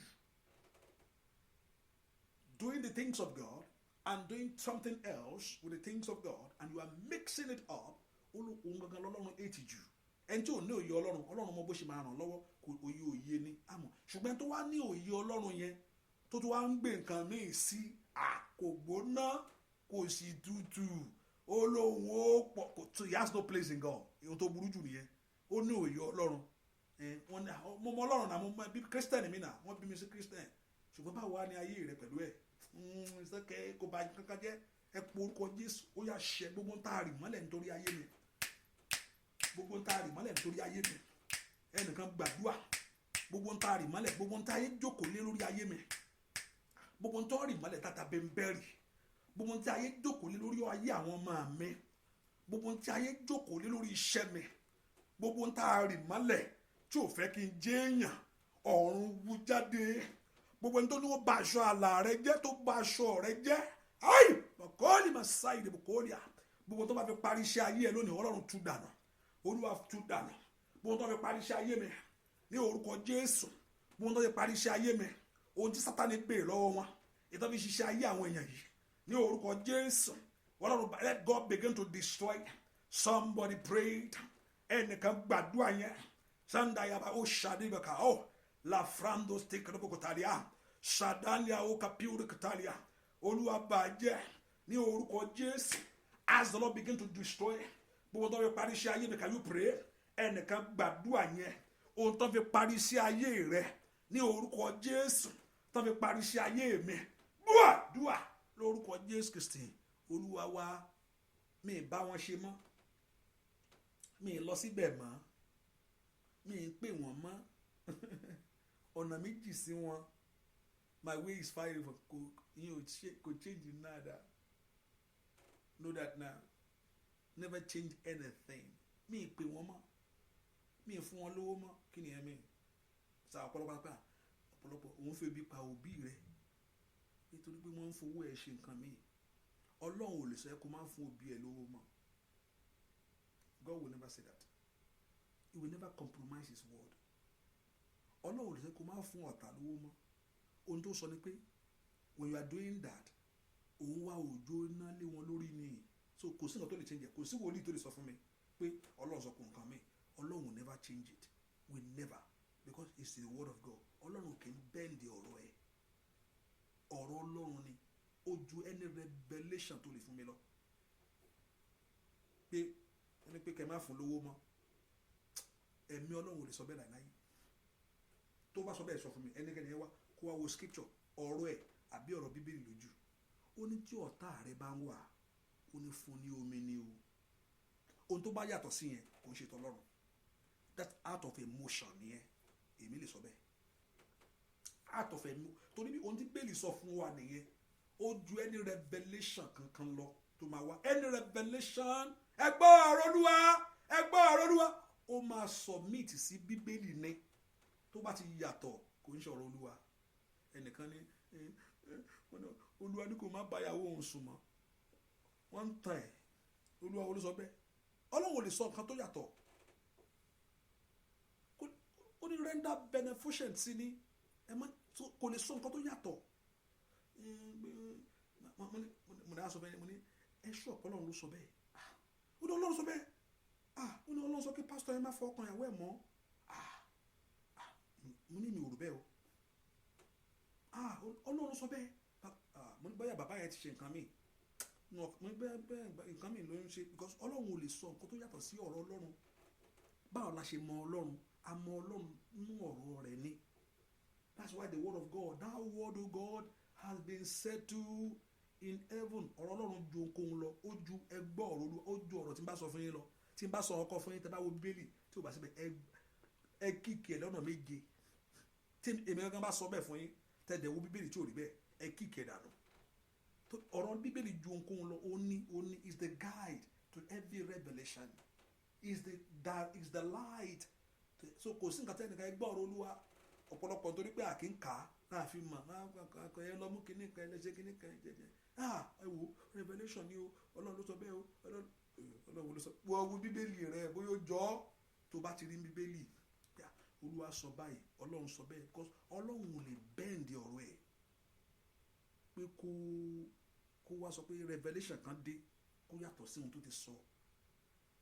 Doing the things of God and doing something else with the things of God and you are mixing it up òun gangan lọ́lọ́run ètì jù ẹni tí ò ní òye Ọlọ́run mọ bó ṣe máa ràn lọ́wọ́ kò òye ni àmọ́ ṣùgbọ́n tó wá ní òye Ọlọ́run yẹn tó wá ń gbé nǹkan míì sí kò gbóná kò sì tutù ó lóun ó pọ̀ so he has no place in God ohun tó burú jù nìyẹn ó ní òye Ọlọ́run wọn ní mo mọ Ọlọ́run náà mo mọ bí Christian mi náà wọ́n bí mi sí Christian ṣùgbọ́n báwo wá ní ayé rẹ pẹ̀lú ẹ̀ ìsẹ́kẹ́ kò bá kankan jẹ́ ẹ po orúkọ Jésù ó yà ṣẹ gbogbo ń tààrí mọ́lẹ̀ nítorí ayé mi gbogbo ń tààrí mọ́lẹ̀ nítorí ayé mi ẹnìkan gbàdúrà gbogbo ń tààrí mọ́lẹ̀ gbogbo ń tààrí jókòó lé lórí ayé mi gbogbo tó rì mọ́lẹ̀ tata bẹ́ńbẹ́rì, gbogbo tí ayé jókòó lé lórí ayé àwọn ọmọ mi, gbogbo tí ayé jókòó lé lórí iṣẹ́ mi, gbogbo tá a rì mọ́lẹ̀ tí ò fẹ́ kí n jẹ́ èèyàn, ọ̀run wú jáde. Gbogbo tó ní ó ba aṣọ àlà rẹ jẹ́, tó ba aṣọ rẹ jẹ́, ayi bọ̀kọ́lì máa sá ìdè bọ̀kọ́lì à, gbogbo tó bá fi parí iṣẹ́ ayé ẹ lónìí Ọlọ́run tú dànù, Olúwa tú dànù. Gbogbo tó fi parí iṣẹ́ ayé mi ní orúkọ Jésù, gbogbo tó fi parí iṣẹ́ ayé mi, ohun tí Sátánì béèrè lọ́wọ́ wọn, ìtọ́ fi ṣiṣẹ́ ayé àwọn èèyàn yìí ní orúkọ Jésù, Ọlọ́run, let God begin to destroy. Somebody prayed, ẹnìkan gbàdúrà yẹn, sandayaba ó ṣàdébẹ̀ká ó la frando stekorobo kotalia, ṣàdánlẹ̀ ó kapiuru kotalia. Olúwa bàjẹ́ ní orúkọ Jésù. As the Lord begin to destroy, gbogbo tó fi parí iṣẹ́ ayé mi, can you pray? Ẹnìkan gbàdúrà yẹn, ohun tó fi parí iṣẹ́ ayé rẹ ní orúkọ Jésù, tó fi parí iṣẹ́ ayé mi, dúà lórúkọ Jésù Kristi Olúwa wa. Mi bá wọn ṣe mọ́, mi lọ síbẹ̀ mọ́, mi pè wọ́n mọ́, ọ̀nà méjì sí wọn. My way is fine for kò change nada. Know that now. Never change anything. Mi pè wọ́n mọ́, mi fún wọn lówó mọ́, kí ni ẹ mi? Sa ọ̀pọ̀lọpọ̀ òun fẹ́ bí pa òbí rẹ̀ nítorí pé wọ́n ń fowó ẹ̀ ṣe nǹkan míì. Ọlọ́run ò lè sọ ẹ́ kó máa ń fún òbí ẹ̀ lówó mọ́. God will never say that. He will never compromise his word. Ọlọ́run ò lè sọ ẹ́ kó máa fún ọ̀tá lówó mọ́. Ohun tó sọ ni pé when you are doing that, òun wá òjò iná lé wọn lórí ni. So kò sí nǹkan tó lè change it. Kò sí wòlíì tó lè sọ fún mi pé Ọlọ́run sọ kò nǹkan mi. Ọlọ́run will never change it. We never. Because it's the word of God. Ọlọ́run kì í bend ọ̀rọ̀ ẹ̀. Ọ̀rọ̀ Ọlọ́run ni. Ó ju any revelation tó lè fún mi lọ. Pé ẹni pé kẹ́ máa fún lówó mọ́. Ẹ̀mí Ọlọ́run ò lè sọ bẹ́ẹ̀ láyé. Tó bá sọ bẹ́ẹ̀ sọ fún mi, ẹnikẹ́ni yẹn wá kó wá wo scripture, ọ̀rọ̀ ẹ̀ àbí ọ̀rọ̀ Bíbélì lójú. Ó ní tí ọ̀tá rẹ bá ń wà, ó ní fún ní omi ní o. Ohun tó bá yàtọ̀ sí yẹn kò ń ṣe t'Ọlọ́run. That's out of emotion nìyẹn. Èmi lè sọ bẹ́ẹ̀. Out of emotion. Torí bí ohun tí Bíbélì sọ fún wa nìyẹn. Ó ju any revelation kankan lọ tó máa wá. Any revelation, ẹ gbọ́ ọ̀rọ̀ Olúwa, ẹ gbọ́ ọ̀rọ̀ Olúwa. Ó máa submit sí Bíbélì ni. Tó bá ti yàtọ̀ kò ń ṣe ọ̀rọ̀ Olúwa. Ẹnìkan ní Olúwa ní kò má báyàwó òun sùn mọ́. Wọ́n ń tàn ẹ̀. Olúwa wo ló sọ bẹ́ẹ̀? Ọlọ́run ò lè sọ nǹkan tó yàtọ̀. Ó ní render beneficent sí ni. Kò lè sọ nǹkan tó yàtọ̀. Mo ní aṣọ bẹ́ẹ̀, mo ní ẹ̀ṣọ́ Ọlọ́run ló sọ bẹ́ẹ̀. Ó ní Ọlọ́run sọ bẹ́ẹ̀. Ó ní Ọlọ́run sọ pé pásítọ̀ ẹ má fọ ọkàn ìyàwó ẹ̀ mọ́. Mo ní mi ò rò bẹ́ẹ̀ o. Ọlọ́run sọ bẹ́ẹ̀. Mo ní báyà bàbá yẹn ti ṣe nǹkan mi. Mo ní bẹ́ẹ̀ nǹkan mi ló ń ṣe because Ọlọ́run ò lè sọ nǹkan tó yàtọ̀ sí ọ̀rọ̀ Ọlọ́run. Báwo la ṣe mọ Ọlọ́run? A mọ Ọlọ́run nínú ọ̀rọ̀ rẹ̀ ni. That's why the word of God, that word of God has been settled in heaven. Ọ̀rọ̀ Ọlọ́run ju ohunkóhun lọ. Ó ju ẹgbọ́ ọ̀rọ̀ Olúwa. Ó ju ọ̀rọ̀ tí n bá sọ fún yín lọ. Tí n bá sọ ọkọ fún yín tẹ́ bá wo Bíbélì tí ò bá síbẹ̀ ẹ kíkì ẹ̀ lọ́nà méje. Tí èmi gangan bá sọ bẹ́ẹ̀ fún yín tẹ́ dẹ̀ wo Bíbélì tí ò rí bẹ́ẹ̀ ẹ kíkì ẹ̀ dànù. Ọ̀rọ̀ Bíbélì ju ohunkóhun lọ. Ó ní is the guide to every revelation. Is the light. So kò sí nǹkan tẹ́ ẹnìkan ẹgbọ́ ọ̀rọ̀ Olúwa. Ọ̀pọ̀lọpọ̀ nítorí pé àkí ń kà á láàfin mọ̀ ẹ lọ mú kíní kan ẹ lẹ́sẹ̀ kíní kan jẹjẹ. Ẹ wo revelation ni o Ọlọ́run ló sọ bẹ́ẹ̀ o Ọlọ́run ló sọ. Wọ́n wo Bíbélì rẹ̀ bóyá ó jọ ọ́ tó bá ti rí Bíbélì. Olúwa sọ báyìí Ọlọ́run sọ bẹ́ẹ̀ because Ọlọ́run ò lè bend ọ̀rọ̀ ẹ̀ pé kó wá sọ pé revelation kan dé kó yàtọ̀ sí ohun tó ti sọ.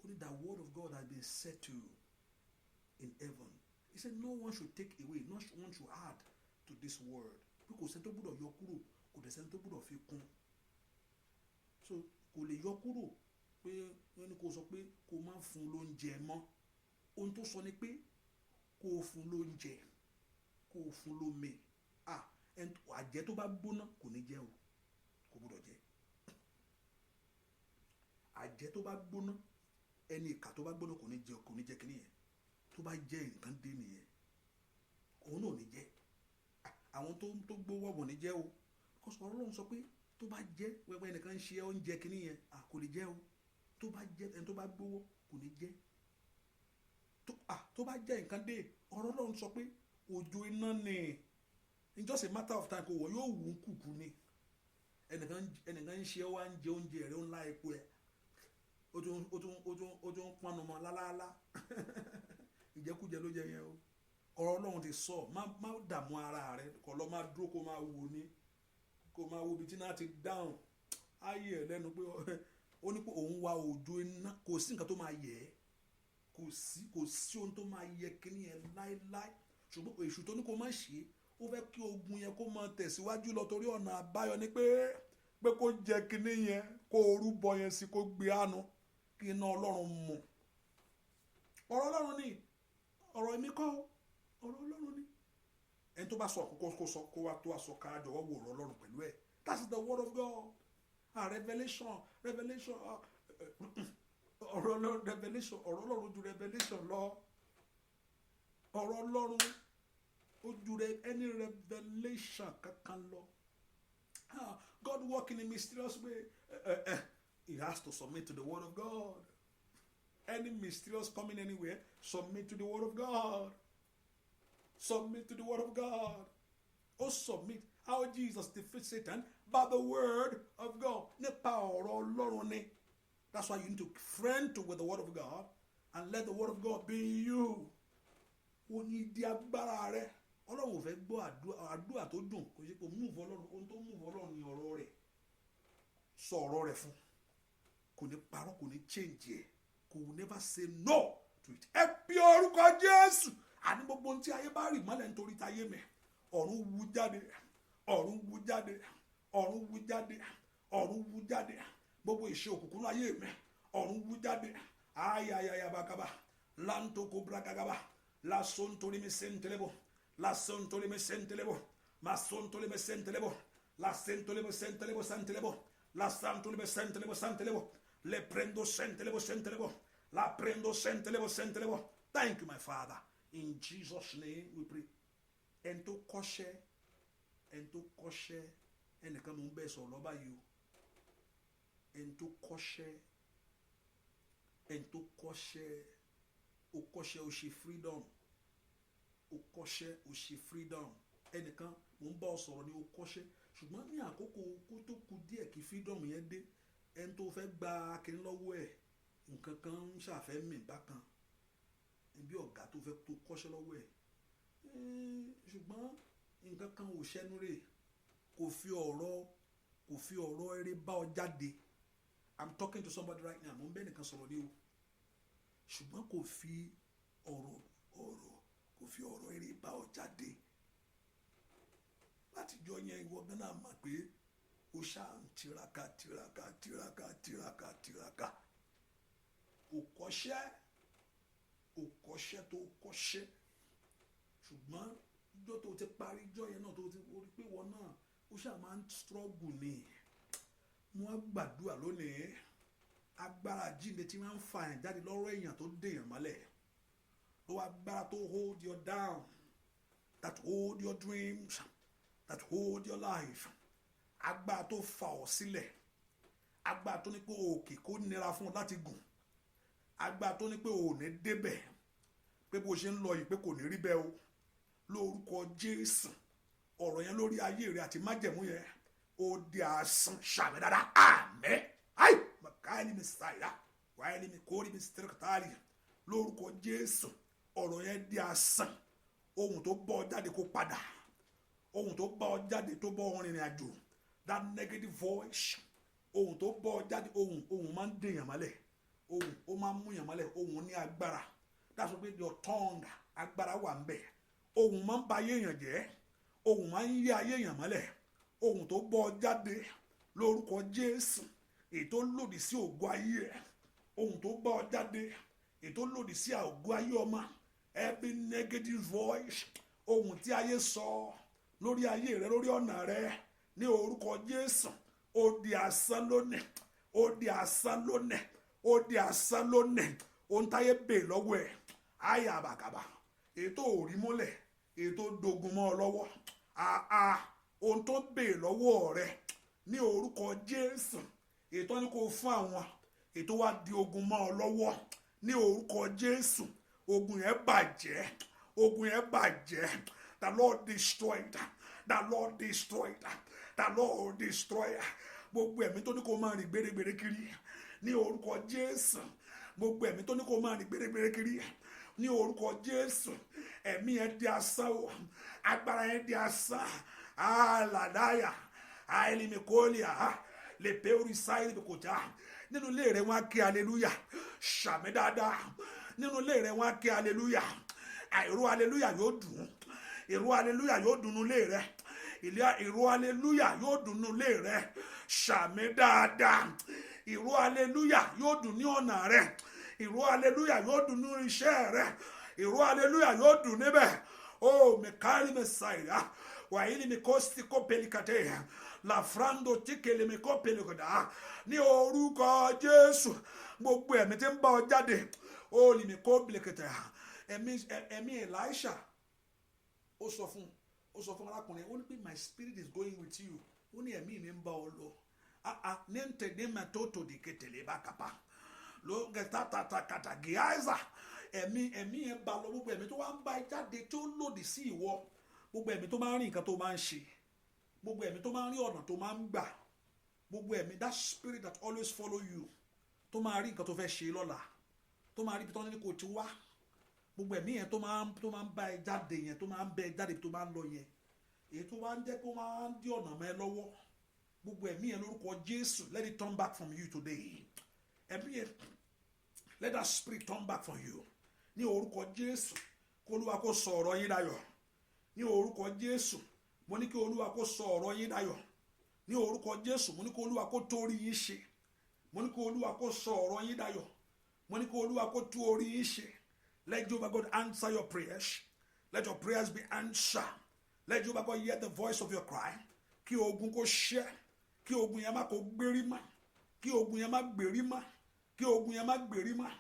Ó ní the word of God has been settled in heaven. He said no one should take away, no one should add to this word. Pé kò sẹ́ni tó gbọ́dọ̀ yọ kúrò, kò dẹ̀ sẹ́ni tó gbọ́dọ̀ fi kún. So kò lè yọ kúrò pé wọ́n ní kó sọ pé kó má fún lóúnjẹ mọ́. Ohun tó sọ ni pé kó fún lóúnjẹ, kó fún lómi. Àjẹ́ tó bá gbóná kò ní jẹ o, kò gbọ́dọ̀ jẹ. Àjẹ́ tó bá gbóná, ẹni ìkà tó bá gbóná kò ní jẹ kíní yẹn. Tó bá jẹ nǹkan dé nìyẹn, òun náà ò ní jẹ. Àwọn tó gbówó wọ̀ ní jẹ́ o, because ọ̀rọ̀ Ọlọ́run sọ pé tó bá jẹ́ wẹ́wẹ́ ẹnìkan ń ṣe oúnjẹ kìíní yẹn kò lè jẹ́ o, tó bá jẹ́ ẹni tó bá gbówó kò ní jẹ́, tó bá jẹ́ nǹkan dé ọ̀rọ̀ Ọlọ́run sọ pé òjò iná ni in just a matter of time kò wọ́n yóò wù ú kùkù ni, ẹnìkan ń ṣe wá ń jẹ oúnjẹ rẹ̀ ńlá epo ẹ̀ ó tún pọnù mọ́ lálálá ìjẹkújẹ ló jẹ yẹn o. ọ̀rọ̀ Ọlọ́run ti sọ má dààmú ara rẹ kọ́ lọ́ máa dúró kó máa wò ní kó máa wo ibi tí náà ti dáhùn ayé ẹ̀ lẹ́nu pé ó ní pé òun wá òjò iná, kò sí nǹkan tó máa yẹ ẹ́, kò sí ohun tó máa yẹ kíní yẹn láéláé, ṣùgbọ́n èṣù tó ní kó má ṣe ó fẹ́ kí ogun yẹn kó máa tẹ̀síwájú lọ torí ọ̀nà àbáyọ ni pé kó jẹ kíní yẹn kó rúbọ yẹn sí kó gbé àánú kí iná Ọlọ́run mú. ọ̀rọ̀ Ọlọ́run ni ọ̀rọ̀ èmi kọ́ ọ̀rọ̀ Ọlọ́run ni ẹni tó bá sọ kó sọ kó wá tó wá sọ ká jọ̀wọ́ wò ọ̀rọ̀ Ọlọ́run pẹ̀lú ẹ̀. That's the word of God. Revelation ọ̀rọ̀ Ọlọ́run revelation ọ̀rọ̀ Ọlọ́run ju revelation lọ. ọ̀rọ̀ Ọlọ́run ó ju any revelation kankan lọ. God working in a mysterious way. He has to submit to the word of God. Any mysterious coming anywhere, submit to the word of God. Submit to the word of God. Oh, submit. How Jesus defeats Satan? By the word of God. That's why you need to friend with the word of God and let the word of God be in you. Ọlọ́run ò fẹ́ gbọ́ àdúrà tó dùn kò ṣe kò move Ọlọ́run, ohun tó move Ọlọ́run ni ọ̀rọ̀ rẹ̀, sọ ọ̀rọ̀ rẹ̀ fún, kò ní parọ́, kò ní change ẹ̀, kò never say no to it. Ẹ bí orúkọ Jésù àní gbogbo ohun tí ayé bá rì mọ́lẹ̀ nítorí táyé mẹ́ ọ̀run wú jáde, ọ̀run wú jáde, ọ̀run wú jáde, ọ̀run wú jáde, gbogbo ìṣe òkùnkùn láyé mẹ́ ọ̀run wú jáde, ayayayabakaba láńtòkò brakagaba lásòntorí mi sẹ́ńtẹ́lẹ́bọ̀. La sontole me sentelebo, ma sontole me sentelebo, la sentole me sentelebo santelebo, la santole me sentelebo santelebo, le prendo sentelebo, la prendo sentelebo. Thank you, my Father. In Jesus' name we pray. Ento koshe, ene kama umbeso loba you. Ento koshe, o koshe o shi freedom. O kọ́ṣẹ́ o ṣe freedom ẹnìkan mò ń bá ọ sọ̀rọ̀ ní o kọ́ṣẹ́ ṣùgbọ́n ní àkókò kó tó kù díẹ̀ kí freedom yẹn dé ẹni tó fẹ́ gba akíní lọ́wọ́ ẹ̀ nǹkan kan ń ṣàfẹ́ mì bákan bí ọ̀gá tó fẹ́ tó kọ́ṣẹ́ lọ́wọ́ ẹ̀ ṣùgbọ́n nǹkan kan ò ṣẹ́nu rè kò fi ọ̀rọ̀ eré bá ọ jáde. I'm talking to somebody right now mo ń bẹ́ nìkan sọ̀rọ̀ ní o ṣùgbọ́n kò fi ọ̀rọ̀ eré bá ọ jáde láti jọ yẹn ìwọ gánà mà pé o ṣáà ń tiraka o kọ́ṣẹ́ tó kọ́ṣẹ́ ṣùgbọ́n ìjọ tó ti parí ìjọ yẹn náà tó ti rí pé wọn náà o ṣáà máa ń struggle ni wọ́n gbàdúrà lónìí agbára jíǹde tí wọ́n ń fa yẹn jáde lọ́rọ̀ èèyàn tó dèèyàn mọ́lẹ̀. No agbára to hold you down, that hold your dreams, that hold your life. Agbára tó fà ọ́ sílẹ̀, agbára tó ní pé òkè kó nira fún ọ láti gùn, agbára tó ní pé ò ní débẹ̀, pé bó ṣe ń lọ yìí pé kò ní rí bẹ́ẹ̀ o. Lórúkọ Jésù, ọ̀rọ̀ yẹn lórí ayé rẹ àti májẹ̀mú yẹn ó di asán ṣàmì dáadáa. Àmín. Ai, màkàlí mi ṣàìdá, wáyé mi kórìí mi sítẹ́rẹ̀kítàlì. Lórúkọ Jésù. Ọ̀rọ̀ yẹn di asán, ohun tó bọ́ ọ jáde kó padà, ohun tó bá ọ jáde tó bọ́ ọ rìnrìn àjò, that negative voice, ohun tó bọ́ ọ jáde, ohun máa ń dèèyàn mọ́lẹ̀, ohun ó máa ń múyàn mọ́lẹ̀, ohun ní agbára, that's why your tongue agbára wà ń bẹ̀, ohun máa ń ba ayé èèyàn jẹ́, ohun máa ń yé ayé èèyàn mọ́lẹ̀, ohun tó bọ́ ọ jáde lórúkọ Jésù, èyí tó lòdì sí ògo ayé ẹ̀, ohun tó bọ́ ọ jáde èyí tó lòdì sí ògo ayé ọmọ. Every negative voice, ohun tí ayé sọ lórí ayé rẹ lórí ọ̀nà rẹ ní orúkọ Jésù ó di asán lónìí, ó di asán lónìí, ó di asán lónìí. Ohun táyé bè lọ́wọ́ ẹ̀ ayé àbàkàbà ètò òrí mọ́lẹ̀ ètò dogun mọ́ ọ lọ́wọ́ ohun tó ń béèrè lọ́wọ́ rẹ ní orúkọ Jésù ètò ní kò fún àwọn ètò wá di ogun mọ́ ọ lọ́wọ́ ní orúkọ Jésù ogun yẹn bàjẹ́ ogun yẹn bàjẹ́. The Lord destroyed, the Lord destroyed, the Lord destroyed. Gbogbo ẹ̀mí tó ní kó máa rìn gbèrègbèrè kiri ní orúkọ Jésù. Gbogbo ẹ̀mí tó ní kó máa rìn gbèrègbèrè kiri ní orúkọ Jésù. Ẹ̀mí yẹn di asán o, agbára yẹn di asán. Aladaya, ailimikolia, lepeorisai bikota. Nínú ilé rẹ̀ wọ́n á ké hallelujah. Ṣàmì dáadáa. Nínú ilé rẹ̀ wọ́n á ké hallelujah. Àìró hallelujah yóò dùn. Ìró hallelujah yóò dùn nínú ilé rẹ̀. Ìró hallelujah yóò dùn nínú ilé rẹ̀. Ṣàmì dáadáa. Ìró hallelujah yóò dùn ní ọ̀nà rẹ̀. Ìró hallelujah yóò dùn nínú iṣẹ́ rẹ̀. Ìró hallelujah yóò dùn níbẹ̀. Oh, mekari mesaira. Wàhíní mi kò sí kó pelikate. La frando tikele mi kò pelikoda. Ní orúkọ Jésù. Gbogbo ẹ̀mí tí ń bá ọ jáde. Ó lè mi kó pelikate. Ẹ̀mí Elisha. Ó sọ fún arákùnrin. Ó ní pé my spirit is going with you. Ó ní ẹ̀mí mi ń bá ọ lọ. Ní ń tẹ̀lé mẹ́tótó di ketele bá kapa. Ló gẹ̀tàtàtà kàtà gíáìsà. Ẹ̀mí yẹn bá lọ. Gbogbo ẹ̀mí tó wá ń bá jáde tó lòdì sí ìwọ. Gbogbo ẹ̀mí tó máa ń rí nǹkan tó máa ń ṣe. Gbogbo ẹ̀mí tó máa ń rí ọ̀nà tó máa ń gbà. Gbogbo ẹ̀mí that spirit that always follow you. Tó máa rí nǹkan tó fẹ́ ṣe lọ́la. Tó máa rí ibi tó ní kò ti wá. Gbogbo ẹ̀mí yẹn tó máa ń bá ẹ jáde yẹn tó máa ń bẹ ẹ jáde tó máa ń lọ yẹn. Èyí tó máa ń jẹ́ kó máa ń dí ọ̀nà mọ́ ẹ lọ́wọ́. Gbogbo ẹ̀mí yẹn lórúkọ Jésù, let it turn back from you today. Ẹ̀mí yẹn, let that spirit turn back from you. Ní orúkọ Jésù, kó Olúwa kó sọ ọ̀rọ̀ yín dayọ̀. Ní orúkọ Jésù, mo ní kí Olúwa kó sọ ọ̀rọ̀ yín dayọ̀. Ní orúkọ Jésù, mo ní kí Olúwa kó tó orí yín ṣe. Mo ní kí Olúwa kó sọ ọ̀rọ̀ yín dayọ̀. Mo ní kí Olúwa kó tó orí yín ṣe. Let Jehovah God answer your prayers. Let your prayers be answered. Let Jehovah God hear the voice of your cry. Kí ogun kó ṣẹ́. Kí ogun yẹn má kó gbérí mọ́. Kí ogun yẹn má gbérí mọ́. Kí ogun yẹn má gbérí mọ́.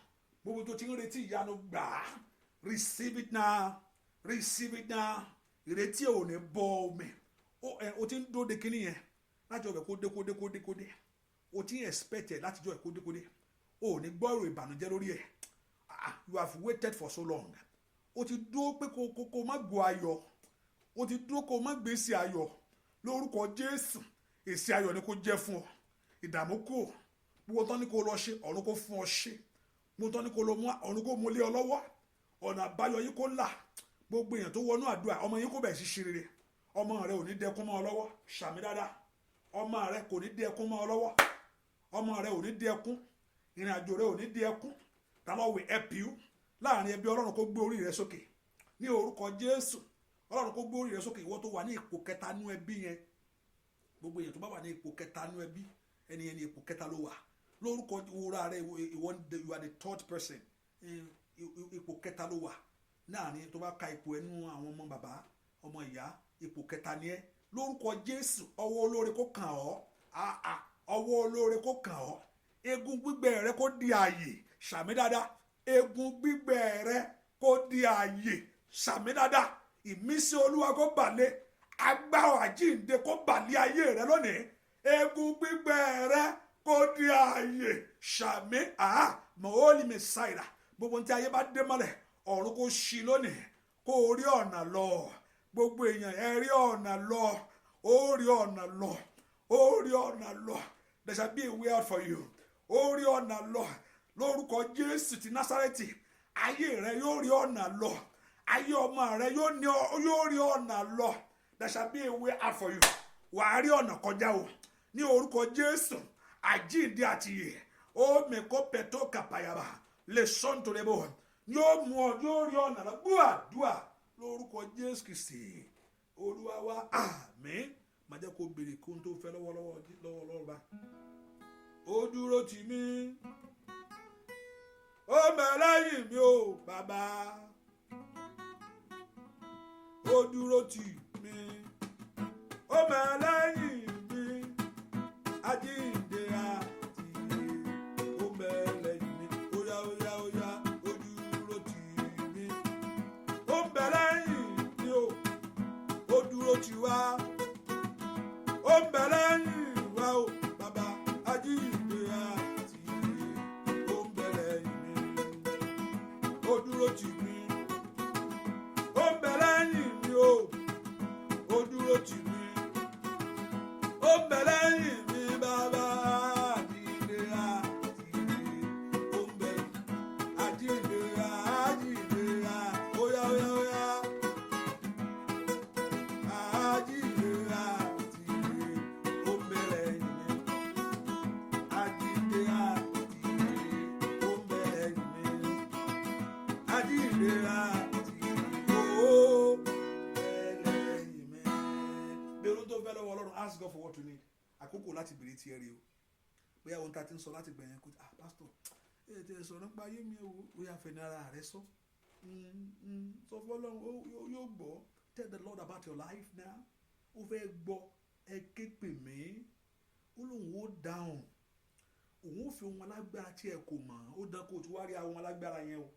Gbogbo tó ti ń retí ìyanu gbà á. Receive it now. Receive it now. Ìrètí ò ní bọ́ omi. O ti ń dóde kíní yẹn. Láti ọbẹ̀ kó dé. O ti ń expect ẹ̀ láti jọ ẹ̀ kó dé. O ò ní gbọ́ èrò ìbànújẹ́ lórí ẹ̀. You have waited for so long. O ti dúró pé kó má gbọ́ ayọ̀. O ti dúró kó má gbé sí ayọ̀. Lórúkọ Jésù. Èsì ayọ̀ ni kó jẹ́ fún ọ. Ìdààmú kò. Gbogbo tán ní kó lọ ṣe, ọ̀run kó fún ọ ṣe. Gbogbo tán ní kó lọ mú, ọ̀run kó mú lé ọ lọ́wọ́. Ọ̀nà àbáyọ yìí kó là. Gbogbo èèyàn tó wọnú àdúrà, ọmọ yín kó bẹ̀rẹ̀ sí ṣe rere. Ọmọ rẹ ò ní dẹkún mọ́ ọ lọ́wọ́. Ṣàmì dáadáa. Ọmọ rẹ kò ní dẹkún mọ́ ọ lọ́wọ́. Ọmọ rẹ ò ní dẹkún. Ìrìn àjò rẹ ò ní dẹkún. The Lord will help you. Láàrin ẹbí Ọlọ́run kó gbé orí rẹ sókè. Ní orúkọ Jésù. Ọlọ́run kó gbé orí rẹ sókè. Ìwọ tó wà ní ipò kẹta nú ẹbí yẹn. Gbogbo èèyàn tó bá wà ní ipò kẹta nú ẹbí. Ẹni yẹn ní ipò kẹta ló wà. Lórúkọ ìwúra rẹ you are the third person. Ipò kẹta ló wà. Láàrin tó bá ka ipò ẹnu àwọn ọmọ bàbá, ọmọ ìyá, ipò kẹta ni ẹ. Lórúkọ Jésù, ọwọ́ olóore kó kàn ọ́. Ọwọ́ olóore kó kàn ọ́. Egun gbígbẹ rẹ kó di ààyè. Ṣàmì dáadáa. Egun gbígbẹ rẹ kó di ààyè. Ṣàmì dáadáa. Ìmísí Olúwa kó balẹ̀. Agbára àjíǹde kó balẹ̀ ayé rẹ lónìí. Egun gbígbẹ rẹ kó di ààyè. Ṣàmì mọ̀ọ́lì mẹ́sàìrà. Gbogbo ní tí ayé bá dé mọ́lẹ̀, ọ̀run kó ṣí lónìí. Kó rí ọ̀nà lọ. Gbogbo èèyàn ẹ rí ọ̀nà lọ. Ó rí ọ̀nà lọ. Ó rí ọ̀nà lọ. There shall be a way out for you. Ó rí ọ̀nà lọ. Lórúkọ Jésù ti Násárẹ́tì, ayé rẹ yóò rí ọ̀nà lọ. Ayé ọmọ rẹ yóò rí ọ̀nà lọ. There shall be a way out for you. Wàá rí ọ̀nà kọjá o. Ní orúkọ Jésù, àjíǹde àti ìyè. Ó mẹ́kọ́ pẹ̀tọ́ kàpàyàbà. Lè sọ́n tó lébò. Yóò mú ọ, yóò rí ọ̀nà lọ. Gbúàdúà lórúkọ Jésù Kristi. Olúwa wa, àmín. Má jẹ́ kó béèrè kó tó fẹ́ lọ́wọ́ bá. Ó dúró tì mí. Ó mẹ́ lẹ́yìn mi o, bàbá. Ó dúró tì mí. Ó mẹ́ lẹ́yìn mi. Àjíǹde àti ìyè. Ó mẹ́ lẹ́yìn mi. Óyá. Ó dúró tì mí. Ó mẹ́ lẹ́yìn mi o. Ó dúró tì wá. dúró tì mí, ó ń bẹ lẹ́yìn mi o, ó dúró tì mí, ó ń bẹ lẹ́yìn mi bàbá. Àjíǹde ó ń bẹ, àjíǹde óyá óyá óyá. Àjíǹde ó ń bẹ lẹ́yìn mi, àjíǹde ó ń bẹ lẹ́yìn mi, àjíǹde ó ẹlẹ́yìn mi. Bẹ́ẹ̀ ló tó fẹ́ lọ́wọ́ Ọlọ́run, ask God for what you need. Àkókò láti béèrè tiẹ̀ rí o. Bóyá ohun tá a ti ń sọ láti gbẹ̀yẹn kó pastor tẹ̀ sọ nípa ayé mi o, ó yà fẹ́ ní ara rẹ sọ. Sọ fún Ọlọ́run yóò gbọ́. Tell the Lord about your life now. Ó fẹ́ gbọ́, ẹ ké pè mí. Ó lóun ó dáhùn. Òun ó fi ohun alágbára tí ẹ kò mọ̀. Ó dán kó o ti wá rí àwọn alágbára yẹn o.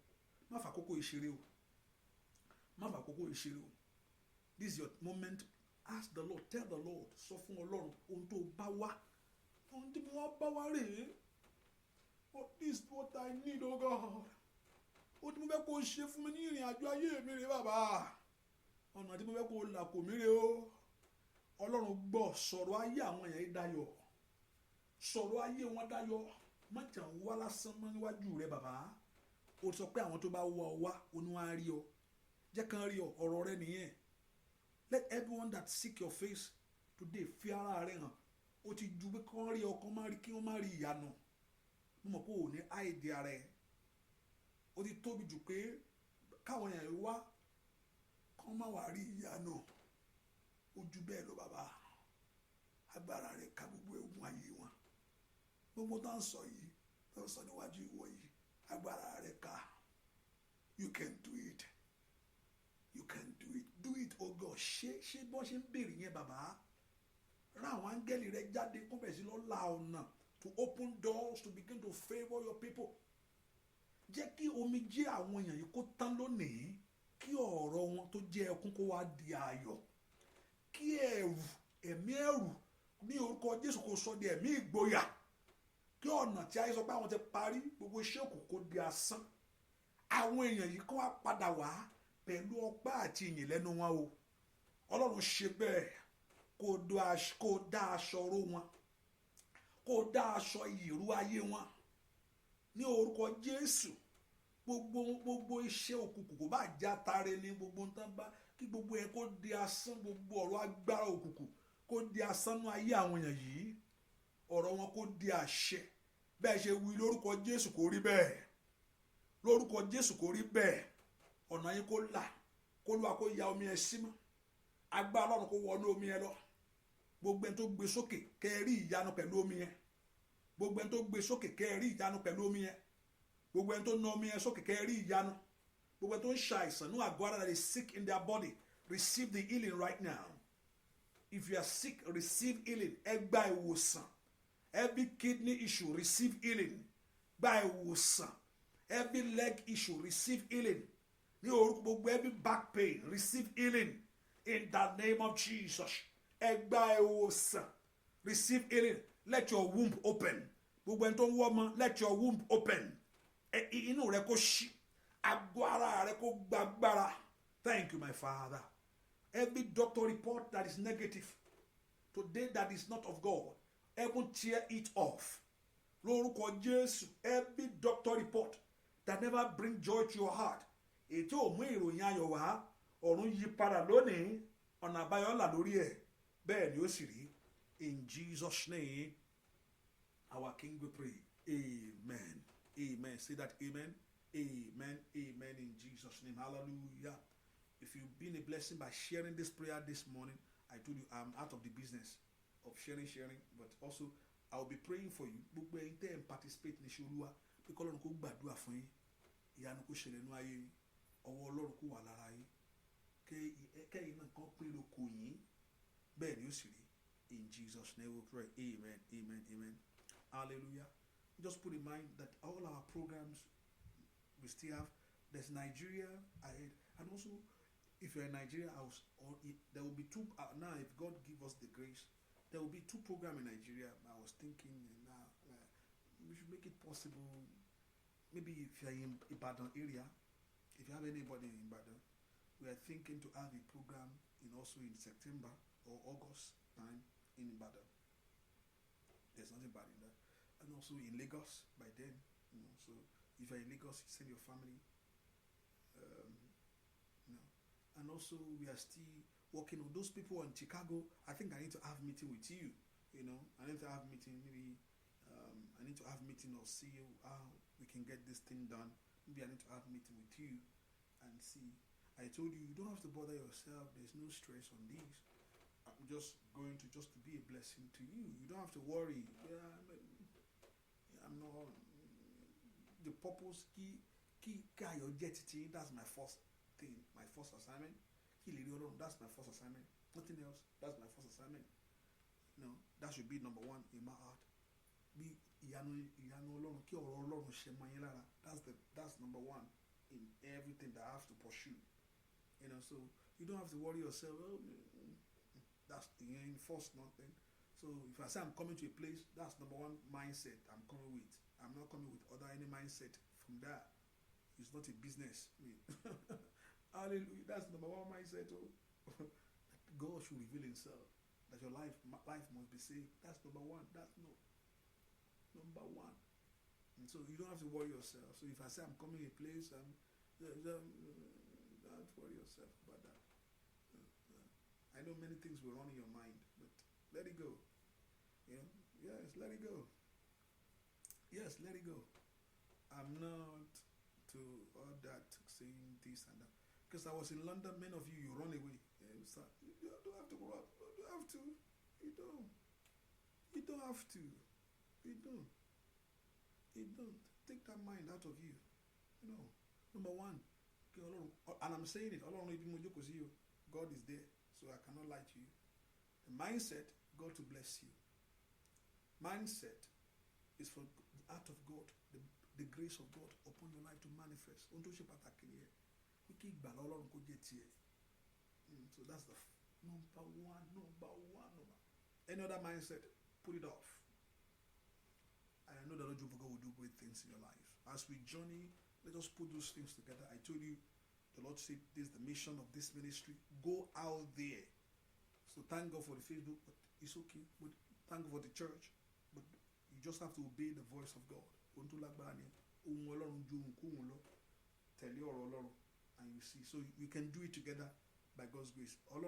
Má fà kókó ìṣeré o. Má fà kókó ìṣeré o. This is your moment. Ask the Lord. Tell the Lord. Sọ fún Ọlọ́run ohun tó bá wá. Ohun tí mo bá wá rèé. What is what I need, oh God? Ó tí mo fẹ́ kó o ṣe fún mi ní ìrìn àjò ayé mi rèé bàbá. Ọ̀nà tí mo fẹ́ kó o là kò mí rèé o. Ọlọ́run gbọ́ sọ̀rọ̀ ayé àwọn èèyàn dayọ̀. Sọ̀rọ̀ ayé wọn dayọ̀. Má jà ń wá lásán mọ́ níwájú rẹ bàbá. O sọ pé àwọn tó bá wá ọ wá oníwà rí ọ. Jẹ́ kán rí ọ, ọ̀rọ̀ rẹ nìyẹn. Let everyone that seek your face today fi ara rẹ hàn. O ti ju pé kán rí ọ, kán má rí kí wọ́n má rí ìyanu. Mo mọ̀ pé o ní àìdí ara ẹ. O ti tóbi jù pé káwọn èèyàn wá kán má wá rí ìyanu. O ju bẹ́ẹ̀ lọ bàbá. Agbára rẹ ká gbogbo egun ayé wọn. Gbogbo tó ń sọ yìí, tó ń sọ níwájú ìwọ yìí, agbára rẹ ká. You can do it. You can do it. Do it, oh God. Ṣé bọ́ ṣe ń béèrè yẹn bàbá. Rán àwọn áńgẹ́lì rẹ jáde kó bẹ̀ sí lọ la ọ̀nà. To open doors, to begin to favour your people. Jẹ́ kí omijé àwọn èèyàn yìí kó tán lónìí. Kí ọ̀rọ̀ wọn tó jẹ́ ẹkún kó wá di ayọ̀. Kí ẹ̀mí ẹ̀rù ní orúkọ Jésù kó sọ di ẹ̀mí ìgboyà. Kí ọ̀nà tí ayé sọ pé àwọn ti parí gbogbo iṣẹ́ òkú kó di asán. Àwọn èèyàn yìí kó wá padà wá pẹ̀lú ọpẹ́ àti ìyìn lẹ́nu wọn o. Ọlọ́run ṣe bẹ́ẹ̀ kó dá aṣọ ró wọn. Kó dá aṣọ ìrú ayé wọn ní orúkọ Jésù. Gbogbo iṣẹ́ òkùnkùn kò bá já tare ní gbogbo nǹkan bá kí gbogbo ẹ kó di asán. Gbogbo ọ̀rọ̀ agbára òkùnkùn kó di asán ní ayé àwọn èèyàn yìí. Ọ̀rọ̀ wọn kó di àṣẹ. Bẹ́ẹ̀ ṣe wí lórúkọ Jésù kó rí bẹ́ẹ̀. Lórúkọ Jésù kó rí bẹ́ẹ̀. Ọ̀nà yín kó là, kó Olúwa kó ya omi ẹ sí mọ́. Agbára Ọlọ́run kó wọnú omi ẹ lọ. Gbogbo ẹni tó gbé sókè kẹ́ ẹ rí ìyanu pẹ̀lú omi yẹn. Gbogbo ẹni tó gbé sókè kẹ́ ẹ rí ìyanu pẹ̀lú omi yẹn. Gbogbo ẹni tó na omi yẹn sókè kẹ́ ẹ rí ìyanu. Gbogbo ẹni tó ń ṣàìsàn ní àgọ́ ara that is sick in their body, receive the healing right now. If you are sick, receive healing. Ẹ gba ìwòsàn. Every kidney issue, receive healing. Gba ìwòsàn. Every leg issue, receive healing. Ní orúkọ gbogbo every back pain, receive healing. In the name of Jesus. Ẹ gba ìwòsàn. Receive healing. Let your womb open. Gbogbo ẹni tó ń wọ́ ọmọ, let your womb open. Inú rẹ kó ṣí. Àgọ́ ara rẹ kó gbàgbára. Thank you, my Father. Every doctor report that is negative today that is not of God, heaven tear it off. Lórúkọ Jésù, every doctor report that never bring joy to your heart, ètò òmú ìròyìn ayọ̀ wá, ọ̀run yí padà lónìí, ọ̀nà àbáyọ là lórí ẹ̀, bẹ́ẹ̀ ni ó sì rí. In Jesus' name, our King we pray. Amen. Amen. Say that amen. Amen. Amen. In Jesus' name. Hallelujah. If you've been a blessing by sharing this prayer this morning, I told you I'm out of the business of sharing, but also I'll be praying for you. Gbogbo ẹ̀yin tẹ́ ẹ participate ní Oluwa pé kí Ọlọ́run kó gbàdúrà fún yín. Ìyanu kó ṣẹlẹ̀ nínú ayé yín. Ọwọ́ Ọlọ́run kó wà lára yín. Kẹ́yìn náà kan pé lóko yín. Bẹ́ẹ̀ ni ó sì rí. In Jesus' name we pray. Amen. Amen. Amen. Hallelujah. Just put in mind that all our programs we still have. There's Nigeria ahead, and also if you're in Nigeria, there will be two now. If God give us the grace, there will be two programs in Nigeria. I was thinking now we should make it possible. Maybe if you're in Ibadan area, If you have anybody in Ibadan, we are thinking to have a program also in September or August time in Ibadan. There's nothing bad in that. And also in Lagos by then, so if you're in Lagos, you send your family. And also we are still working on those people in Chicago. I think I need to have meeting with you. I need to have meeting maybe. I need to have meeting or see how we can get this thing done. Maybe I need to have meeting with you and see. I told you don't have to bother yourself. There's no stress on this. I'm just going to be a blessing to you. You don't have to worry. I'm not. The purpose key your jet. That's my first thing. My first assignment. That's my first assignment. Nothing else. That's my first assignment. That should be number one in my heart. Be ìyanu Ọlọ́run kí ọ̀rọ̀ Ọlọ́run ṣe mọ́ yín lára. That's number one in everything that I have to pursue. So you don't have to worry yourself. That's the first nothing. So if I say I'm coming to a place, that's number one mindset I'm coming with. I'm not coming with any mindset from that. It's not a business. Hallelujah. That's number one mindset. God should reveal himself. That your life must be saved. That's number one. That's number one. And so you don't have to worry yourself. So if I say I'm coming to a place, don't worry yourself about that. I know many things will run in your mind, but let it go. Yes, let it go. Yes, let it go. I'm not to all that saying this and that. Because I was in London, many of you run away. You don't have to run. You don't have to. You don't. You don't have to. You don't. You don't. Take that mind out of you. Number one. And I'm saying it. God is there. So I cannot lie to you. The mindset, God to bless you. Mindset is for the art of God, the grace of God upon your life to manifest. So that's the number one. Any other mindset, put it off. And I know that Lord Jehovah God will do great things in your life. As we journey, let us put those things together. I told you, the Lord said this is the mission of this ministry. Go out there. So thank God for the Facebook, but it's okay. But thank God for the church. But you just have to obey the voice of God. And you see, so we can do it together by God's grace. And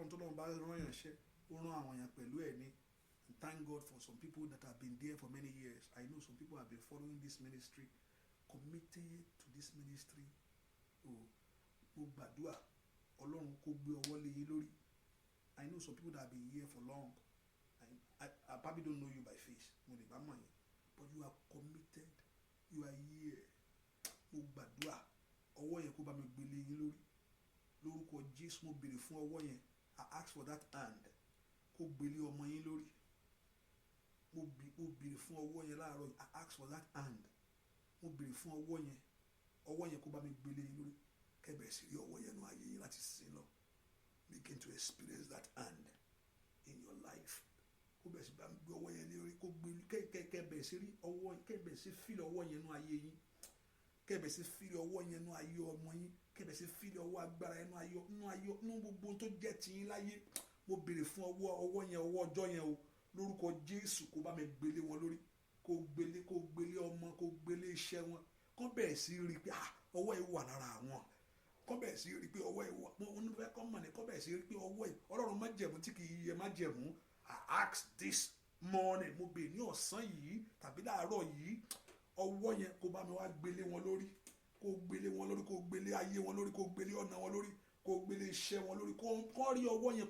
thank God for some people that have been there for many years. I know some people have been following this ministry, committed to this ministry. I know some people that have been here for long. I probably don't know you by face, but you are committed. You are here. I ask for that hand. I ask for that hand. Begin to experience that hand in your life. Lórúkọ Jésù kó bá mi gbélé wọn lórí, kó gbélé ọmọ, kó gbélé iṣẹ́ wọn, kó bẹ̀rẹ̀ sí rí pé ọwọ́ yìí wà lára àwọn, kó bẹ̀rẹ̀ sí rí pé ọwọ́ yìí wà, wọn ní fẹ́ kọ́ mọ̀ ní, kó bẹ̀rẹ̀ sí rí pé ọwọ́ yìí Ọlọ́run má jẹ̀mú tí kì í yẹ má jẹ̀mú. I ask this morning, mo bẹ̀ ní ọ̀sán yìí tàbí láàárọ̀ yìí, ọwọ́ yẹn kó bá mi wá gbélé wọn lórí, kó gbélé wọn lórí, kó gbélé ayé wọn lórí, kó gbélé ọ̀nà wọn lórí, kó gbélé iṣẹ́ wọn lórí, kó rí ọwọ́ yẹn,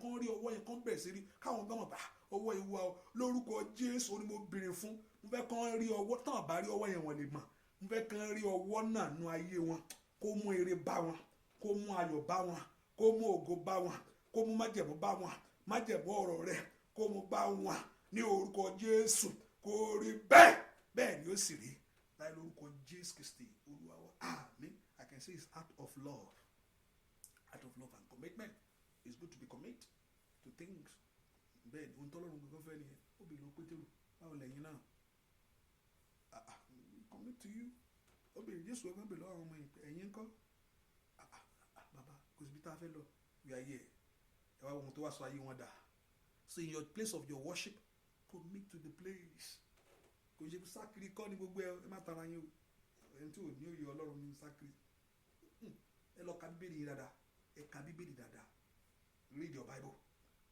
kó bẹ̀rẹ̀ sí rí káwọn gbọ́mọ̀ bá ọwọ́ ìwà lórúkọ Jésù ni mo béèrè fún. Mo fẹ́ kàn rí ọwọ́, tán bá rí ọwọ́ yẹn wọ́n lè mọ̀. Mo fẹ́ kàn rí ọwọ́ náà nú ayé wọn, kó mú ire bá wọn, kó mú ayọ̀ bá wọn, kó mú ògo bá wọn, kó mú májẹ̀mú bá wọn, májẹ̀mú ọ̀rọ̀ rẹ̀ kó mú bá wọn ní orúkọ Jésù. Kó rí bẹ́ẹ̀ ni ó sì rí láì lórúkọ Jésù Kristi Olúwa wa. Àmín. I can say it's out of love and commitment. It's good to be committed to things. Bẹ́ẹ̀ ohun tọ́lọ́run gbogbo fẹ́ nìyẹn. Ó bèèrè ó Pétérù, báwo lẹ́yìn náà? Commit to you. Ó bèèrè Jésù ọgbọ́n bèèrè lọ́wọ́ àwọn ọmọ ẹ̀yìn ńkọ́? ibi tá a fẹ́ lọ we are here ẹ wá ohun tó wá sọ ayé wọn dà. So in your place of your worship commit to the place. Kò ṣe sákiri kọ́ ní gbogbo ẹ má tara yín o ẹni tí ò ní òye Ọlọ́run ní sákiri ẹ lọ ka bíbélì yín dáadáa ẹ ka bíbélì dáadáa read your Bible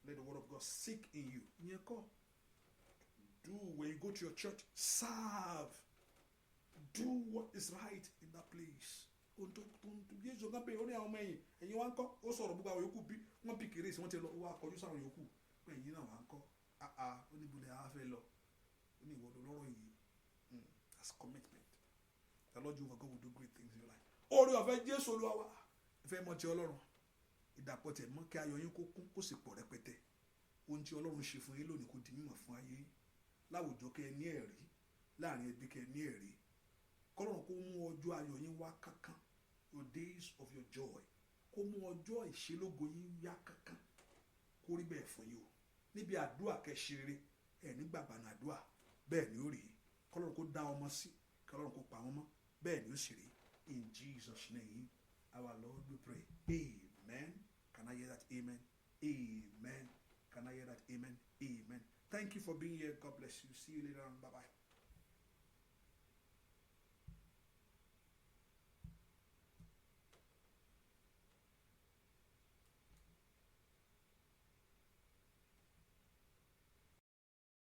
let the word of God sink in you. Ìyẹn kọ́ do when you go to your church serve do what is right in that place. Ohun tó Jésù kan bẹ́ẹ̀ ó ní àwọn ọmọ ẹ̀yìn wa ń kọ́ ó sọ̀rọ̀ gbogbo àwọn yòókù bí wọ́n bí kéré sí wọ́n ti lọ wá kọjú sáwọn yòókù pé ẹ̀yìn náà wà ń kọ́ ó ní ibùdó àwọn afẹ́ lọ ó ní ìwọ́dọ̀ lọ́rọ̀ yìí that's commitment. The Lord Jehovah God will do great things in your life. Orí ọ̀fẹ́ Jésù Olúwa wa ìfẹ́ mọ́ ti Ọlọ́run ìdàpọ̀ tẹ̀ mọ́ kí ayọ̀ yín kó kún kó sì pọ̀ rẹpẹtẹ. Ohun tí Ọlọ́run ṣe fún yín lónìí kó di mímọ̀ fún ayé láwùjọ kẹ́ ẹ ní ẹ̀rí láàrin ẹbí kẹ́ ẹ ní ẹ̀rí kọ́lọ́run kó mú ọjọ́ ayọ̀ yín wá kankan your days of your joy kó mú ọjọ́ ìṣelógo yín yá kankan kó rí bẹ́ẹ̀ fún yín o níbi àdúrà kẹ́ ṣe rere ẹ̀ nígbàgbà náà àdúrà bẹ́ẹ̀ ni ó rí kọ́lọ́run kó dá ọmọ sí kọ́lọ́run kó pa wọ́n mọ́ bẹ́ẹ̀ ni ó sì rí in Jesus' name our Lord we pray amen. Can I hear that amen? Amen. Can I hear that amen? Amen. Thank you for being here. God bless you. See you later on. Bye bye.